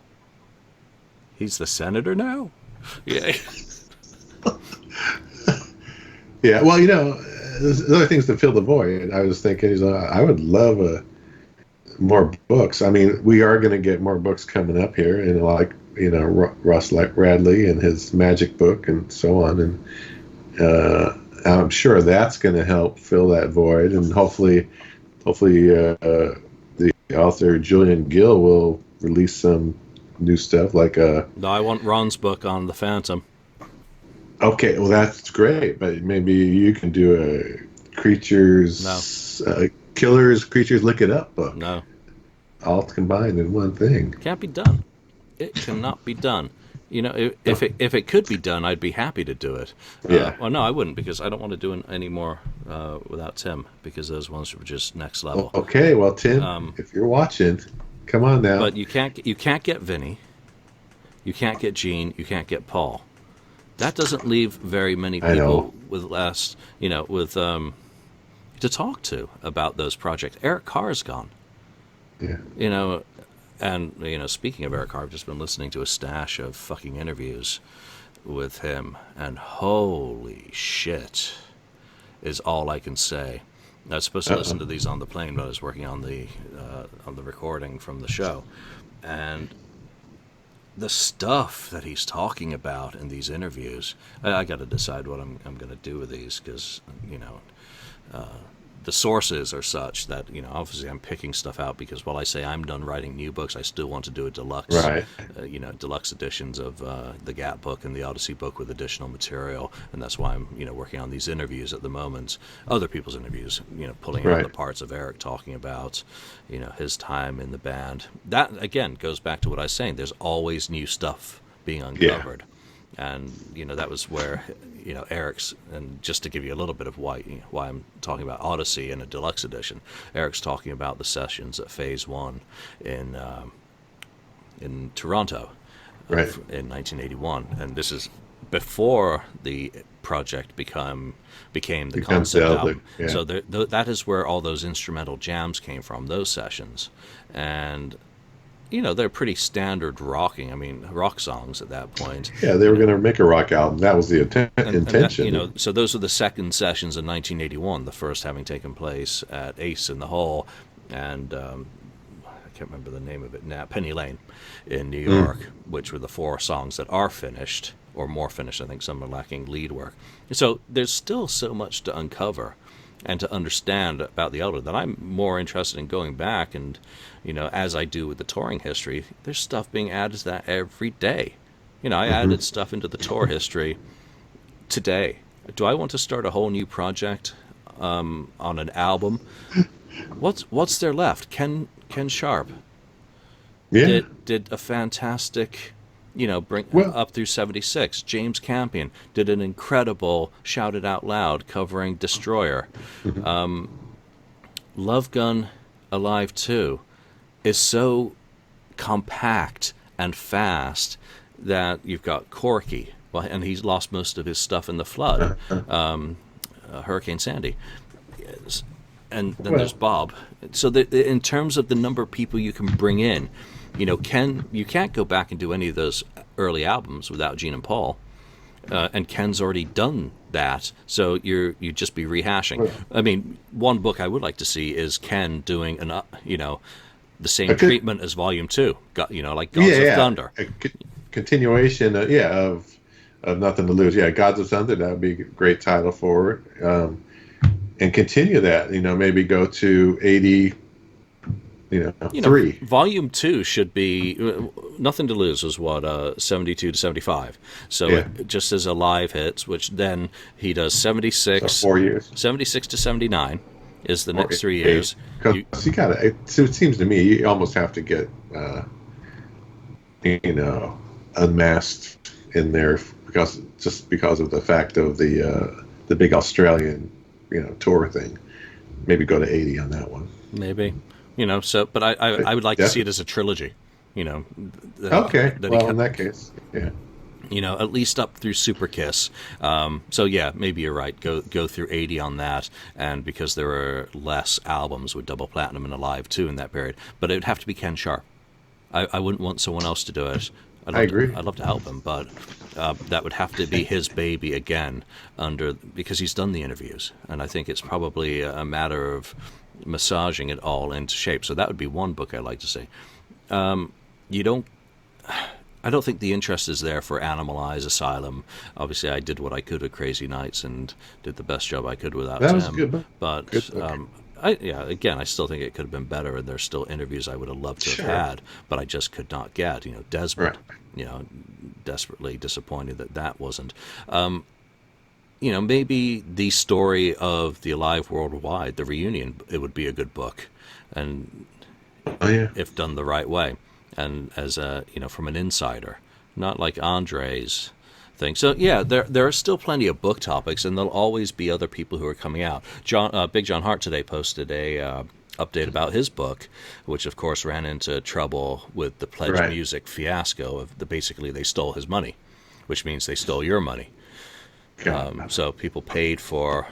[SPEAKER 1] he's the senator now? Yeah.
[SPEAKER 2] Yeah, well, there's other things to fill the void. I was thinking, I would love more books. I mean, we are going to get more books coming up here, like, Russ Radley and his magic book and so on. And I'm sure that's going to help fill that void. And hopefully the author Julian Gill will release some new stuff like
[SPEAKER 1] No, I want Ron's book on the Phantom.
[SPEAKER 2] Okay, well, that's great, but maybe you can do a Killers, Creatures Look It Up book.
[SPEAKER 1] No.
[SPEAKER 2] All combined in one thing.
[SPEAKER 1] Can't be done. It cannot be done. If it could be done, I'd be happy to do it.
[SPEAKER 2] Yeah.
[SPEAKER 1] Well, no, I wouldn't, because I don't want to do any more without Tim, because those ones were just next level.
[SPEAKER 2] Okay, well, Tim, if you're watching, come on now.
[SPEAKER 1] But you can't get Vinnie. You can't get Gene. You can't get Paul. That doesn't leave very many people to talk to about those projects. Eric Carr's gone.
[SPEAKER 2] Yeah.
[SPEAKER 1] And speaking of Eric Carr, I've just been listening to a stash of fucking interviews with him, and holy shit is all I can say. I was supposed to listen to these on the plane, but I was working on the recording from the show, and the stuff that he's talking about in these interviews, I got to decide what I'm going to do with these, because the sources are such that obviously I'm picking stuff out, because while I say I'm done writing new books, I still want to do a deluxe, deluxe editions of the Gap book and the Odyssey book with additional material, and that's why I'm working on these interviews at the moment, other people's interviews, pulling out the parts of Eric talking about his time in the band. That again goes back to what I was saying. There's always new stuff being uncovered. And that was where Eric's, and just to give you a little bit of why I'm talking about Odyssey in a deluxe edition, Eric's talking about the sessions at Phase 1 in Toronto in 1981, and this is before the project became the concept album.
[SPEAKER 2] Yeah.
[SPEAKER 1] So that is where all those instrumental jams came from, those sessions, and they're pretty standard rock songs at that point.
[SPEAKER 2] Yeah, they were going to make a rock album. That was the intention.
[SPEAKER 1] And that, so those were the second sessions in 1981, the first having taken place at Ace in the Hall, and I can't remember the name of it now, Penny Lane in New York, which were the 4 songs that are finished, or more finished. I think some are lacking lead work. So there's still so much to uncover and to understand about the album that I'm more interested in going back, and as I do with the touring history, there's stuff being added to that every day. I added stuff into the tour history today. Do I want to start a whole new project on an album? What's there left? Ken Sharp did a fantastic bring
[SPEAKER 2] Well,
[SPEAKER 1] up through 76. James Campion did an incredible Shout It Out Loud covering Destroyer. Love Gun Alive 2 is so compact and fast that you've got Corky, well, and he's lost most of his stuff in the flood, Hurricane Sandy. Yes. And then there's Bob. So in terms of the number of people you can bring in, you can't go back and do any of those early albums without Gene and Paul. And Ken's already done that, so you'd just be rehashing. I mean, one book I would like to see is Ken doing the same treatment as Volume 2, like Gods of Thunder.
[SPEAKER 2] A continuation, of Nothing to Lose. Yeah, Gods of Thunder, that would be a great title for it. And continue that, maybe go to 80, 3.
[SPEAKER 1] Volume 2 should be, Nothing to Lose was what, 72 to 75. So just as a live hits, which then he does 76.
[SPEAKER 2] So 4 years.
[SPEAKER 1] 76 to 79 is the next 3 years.
[SPEAKER 2] Because you gotta, it seems to me, you almost have to get, Unmasked in there because of the fact of the big Australian, tour thing. Maybe go to 80 on that one.
[SPEAKER 1] Maybe. But I would like to see it as a trilogy,
[SPEAKER 2] Okay. In that case, yeah.
[SPEAKER 1] At least up through Super Kiss. So yeah, maybe you're right. Go through 80 on that, and because there were less albums with Double Platinum and Alive 2 in that period, but it would have to be Ken Sharp. I wouldn't want someone else to do it.
[SPEAKER 2] I agree.
[SPEAKER 1] I'd love to help him, but that would have to be his baby again, because he's done the interviews, and I think it's probably a matter of massaging it all into shape. So that would be one book I'd like to see. I don't think the interest is there for Animalize, Asylum. Obviously, I did what I could with Crazy Nights and did the best job I could without Tim.
[SPEAKER 2] That was a good book.
[SPEAKER 1] But I still think it could have been better, and there's still interviews I would have loved to have had, but I just could not get. Desmond, desperately disappointed that wasn't. Maybe the story of the Alive Worldwide, the reunion, it would be a good book, and if done the right way, and as from an insider, not like Andre's thing. So yeah, there are still plenty of book topics, and there'll always be other people who are coming out. Big John Hart today posted a update about his book, which of course ran into trouble with the Pledge Music fiasco. Basically they stole his money, which means they stole your money. So people paid for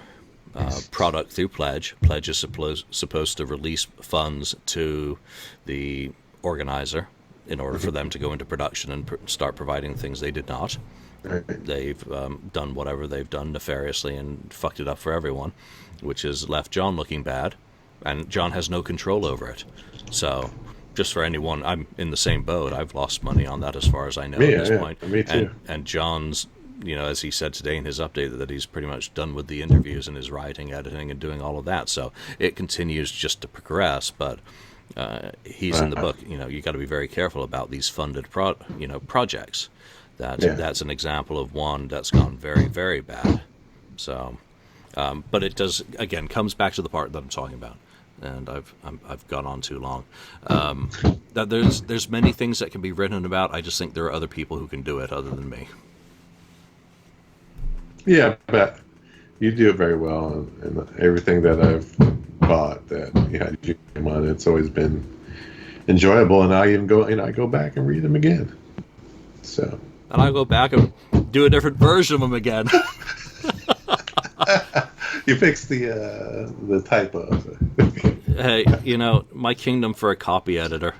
[SPEAKER 1] product through Pledge. Pledge is supposed to release funds to the organizer in order for them to go into production and start providing things. They did not. They've done whatever they've done nefariously and fucked it up for everyone, which has left John looking bad, and John has no control over it. So just for anyone, I'm in the same boat. I've lost money on that as far as I know at this point.
[SPEAKER 2] Me too.
[SPEAKER 1] And John's, as he said today in his update, that he's pretty much done with the interviews and his writing, editing, and doing all of that. So it continues just to progress, but he's in the book. You got to be very careful about these funded projects. That's an example of one that's gone very, very bad. So, but it does, again, comes back to the part that I'm talking about, and I've gone on too long. That there's many things that can be written about. I just think there are other people who can do it other than me. Yeah,
[SPEAKER 2] but you do it very well, and everything that I've bought that you had you on, it's always been enjoyable, and I even go back and read them again. So.
[SPEAKER 1] And I'll go back and do a different version of them again.
[SPEAKER 2] You fixed the typos.
[SPEAKER 1] Hey, my kingdom for a copy editor.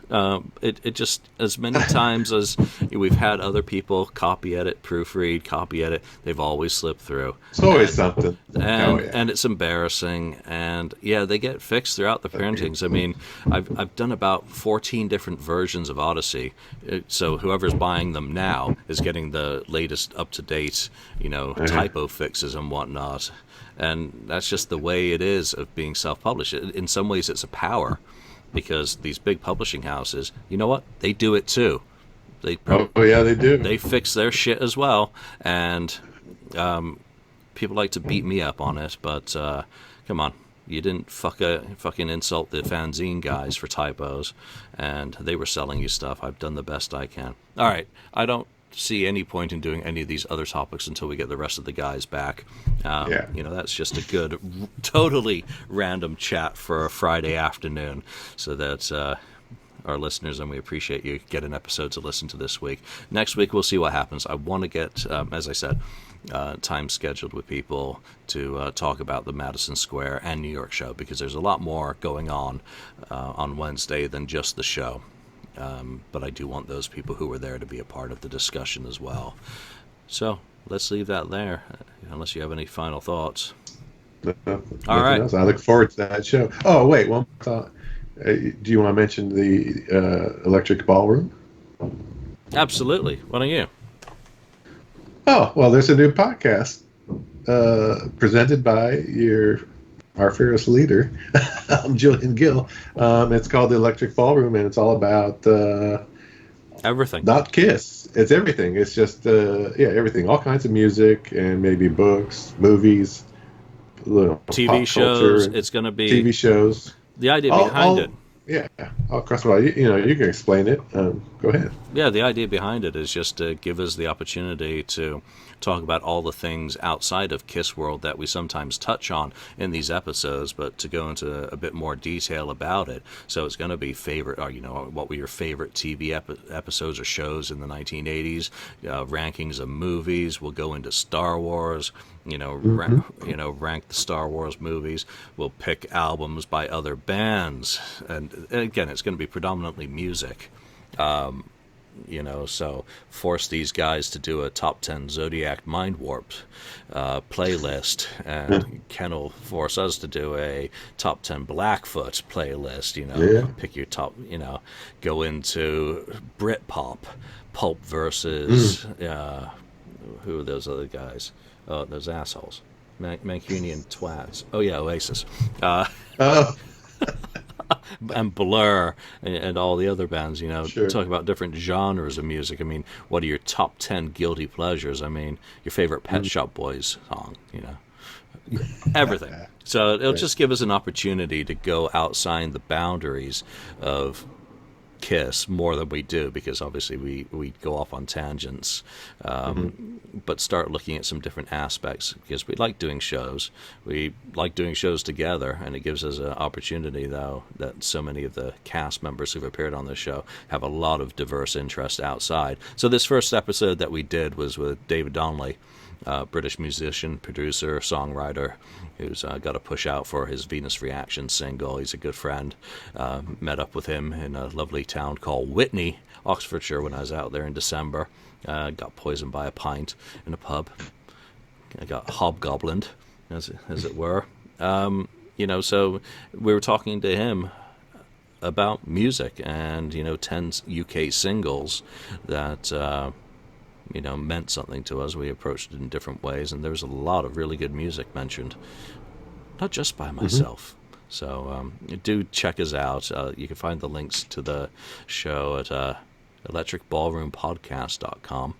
[SPEAKER 1] It just, as many times as we've had other people copy edit, proofread, copy edit, they've always slipped through.
[SPEAKER 2] It's always something.
[SPEAKER 1] And it's embarrassing. And yeah, they get fixed throughout the printings. I mean, I've done about 14 different versions of Odyssey. So whoever's buying them now is getting the latest up-to-date, typo fixes and whatnot. And that's just the way it is of being self-published. In some ways, it's a power, because these big publishing houses, you know what? They do it too.
[SPEAKER 2] They do.
[SPEAKER 1] They fix their shit as well, and people like to beat me up on it. But come on, You didn't fucking insult the fanzine guys for typos, and they were selling you stuff. I've done the best I can. All right, I don't see any point in doing any of these other topics until we get the rest of the guys back. That's just a good, totally random chat for a Friday afternoon, so that our listeners, and we appreciate you, get an episode to listen to this week. Next week, we'll see what happens. I want to get, as I said, time scheduled with people to talk about the Madison Square and New York show, because there's a lot more going on Wednesday than just the show. But I do want those people who were there to be a part of the discussion as well. So let's leave that there, unless you have any final thoughts.
[SPEAKER 2] All right. Else. I look forward to that show. Oh, wait, one thought. Do you want to mention the Electric Ballroom?
[SPEAKER 1] Absolutely. Why don't you?
[SPEAKER 2] Oh, well, there's a new podcast presented by our fearless leader, Julian Gill. It's called The Electric Ballroom, and it's all about
[SPEAKER 1] everything.
[SPEAKER 2] Not Kiss. It's everything. It's just everything. All kinds of music and maybe books, movies,
[SPEAKER 1] TV shows. It's going to be
[SPEAKER 2] TV shows.
[SPEAKER 1] The idea behind it.
[SPEAKER 2] Yeah, across the you can explain it. Go ahead.
[SPEAKER 1] Yeah, the idea behind it is just to give us the opportunity to talk about all the things outside of Kiss World that we sometimes touch on in these episodes, but to go into a bit more detail about it. So it's going to be what were your favorite TV episodes or shows in the 1980s, rankings of movies. We'll go into Star Wars. Rank the Star Wars movies. We'll pick albums by other bands, and again, it's going to be predominantly music. So force these guys to do a top 10 Zodiac Mind Warp playlist, and Ken will force us to do a top 10 Blackfoot playlist. Pick your top. Go into Britpop, Pulp versus who are those other guys? Oh, those assholes. Mancunian twats. Oh, yeah, Oasis. And Blur and all the other bands,
[SPEAKER 2] Sure.
[SPEAKER 1] Talk about different genres of music. I mean, what are your top 10 guilty pleasures? I mean, your favorite Pet Shop Boys song, everything. So it'll just give us an opportunity to go outside the boundaries of Kiss more than we do, because obviously we go off on tangents, but start looking at some different aspects, because we like doing shows. We like doing shows together, and it gives us an opportunity, though, that so many of the cast members who've appeared on this show have a lot of diverse interests outside. So this first episode that we did was with David Donnelly, British musician, producer, songwriter, who's got a push out for his Venus Reaction single. He's a good friend. Met up with him in a lovely town called Whitney, Oxfordshire, when I was out there in December. Got poisoned by a pint in a pub. I got hobgoblined, as it were. So we were talking to him about music and, 10 UK singles that meant something to us. We approached it in different ways, and there was a lot of really good music mentioned, not just by myself. So do check us out. You can find the links to the show at electricballroompodcast.com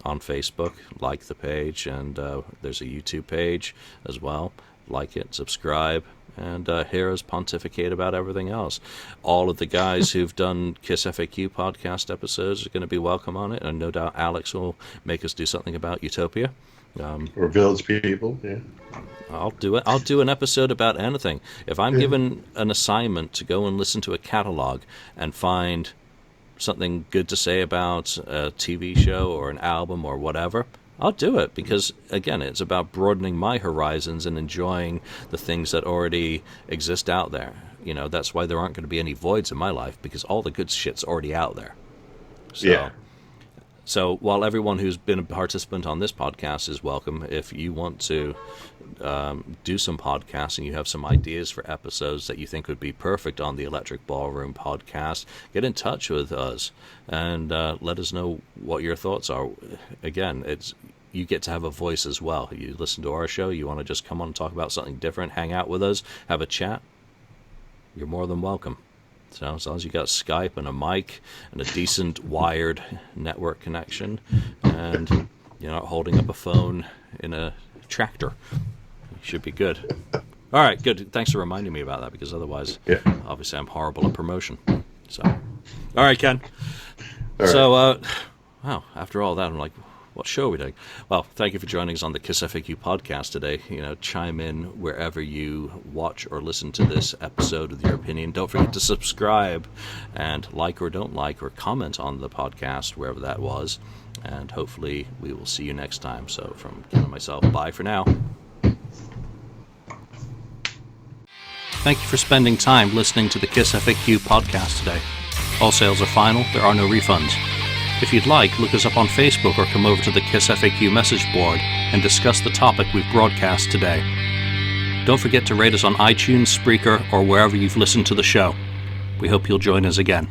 [SPEAKER 1] on Facebook. Like the page, and there's a YouTube page as well. Like it, subscribe, and hear us pontificate about everything else. All of the guys who've done KissFAQ podcast episodes are going to be welcome on it, and no doubt Alex will make us do something about Utopia.
[SPEAKER 2] Or Village People, yeah.
[SPEAKER 1] I'll do it. I'll do an episode about anything. If I'm given an assignment to go and listen to a catalog and find something good to say about a TV show or an album or whatever, I'll do it, because, again, it's about broadening my horizons and enjoying the things that already exist out there. That's why there aren't going to be any voids in my life, because all the good shit's already out there. So while everyone who's been a participant on this podcast is welcome, if you want to do some podcasts and you have some ideas for episodes that you think would be perfect on the Electric Ballroom podcast, get in touch with us and let us know what your thoughts are. Again, you get to have a voice as well. You listen to our show, you want to just come on and talk about something different, hang out with us, have a chat, you're more than welcome. So as long as you got Skype and a mic and a decent wired network connection, and you're not holding up a phone in a tractor, you should be good. All right, good. Thanks for reminding me about that, because otherwise, obviously, I'm horrible at promotion. So, all right, Ken.
[SPEAKER 2] All right.
[SPEAKER 1] So, wow, after all that, I'm like, what show are we doing? Well, thank you for joining us on the KissFAQ podcast today. Chime in wherever you watch or listen to this episode with your opinion. Don't forget to subscribe and like or don't like or comment on the podcast, wherever that was. And hopefully we will see you next time. So from Ken and myself, bye for now. Thank you for spending time listening to the KissFAQ podcast today. All sales are final. There are no refunds. If you'd like, look us up on Facebook or come over to the KissFAQ message board and discuss the topic we've broadcast today. Don't forget to rate us on iTunes, Spreaker, or wherever you've listened to the show. We hope you'll join us again.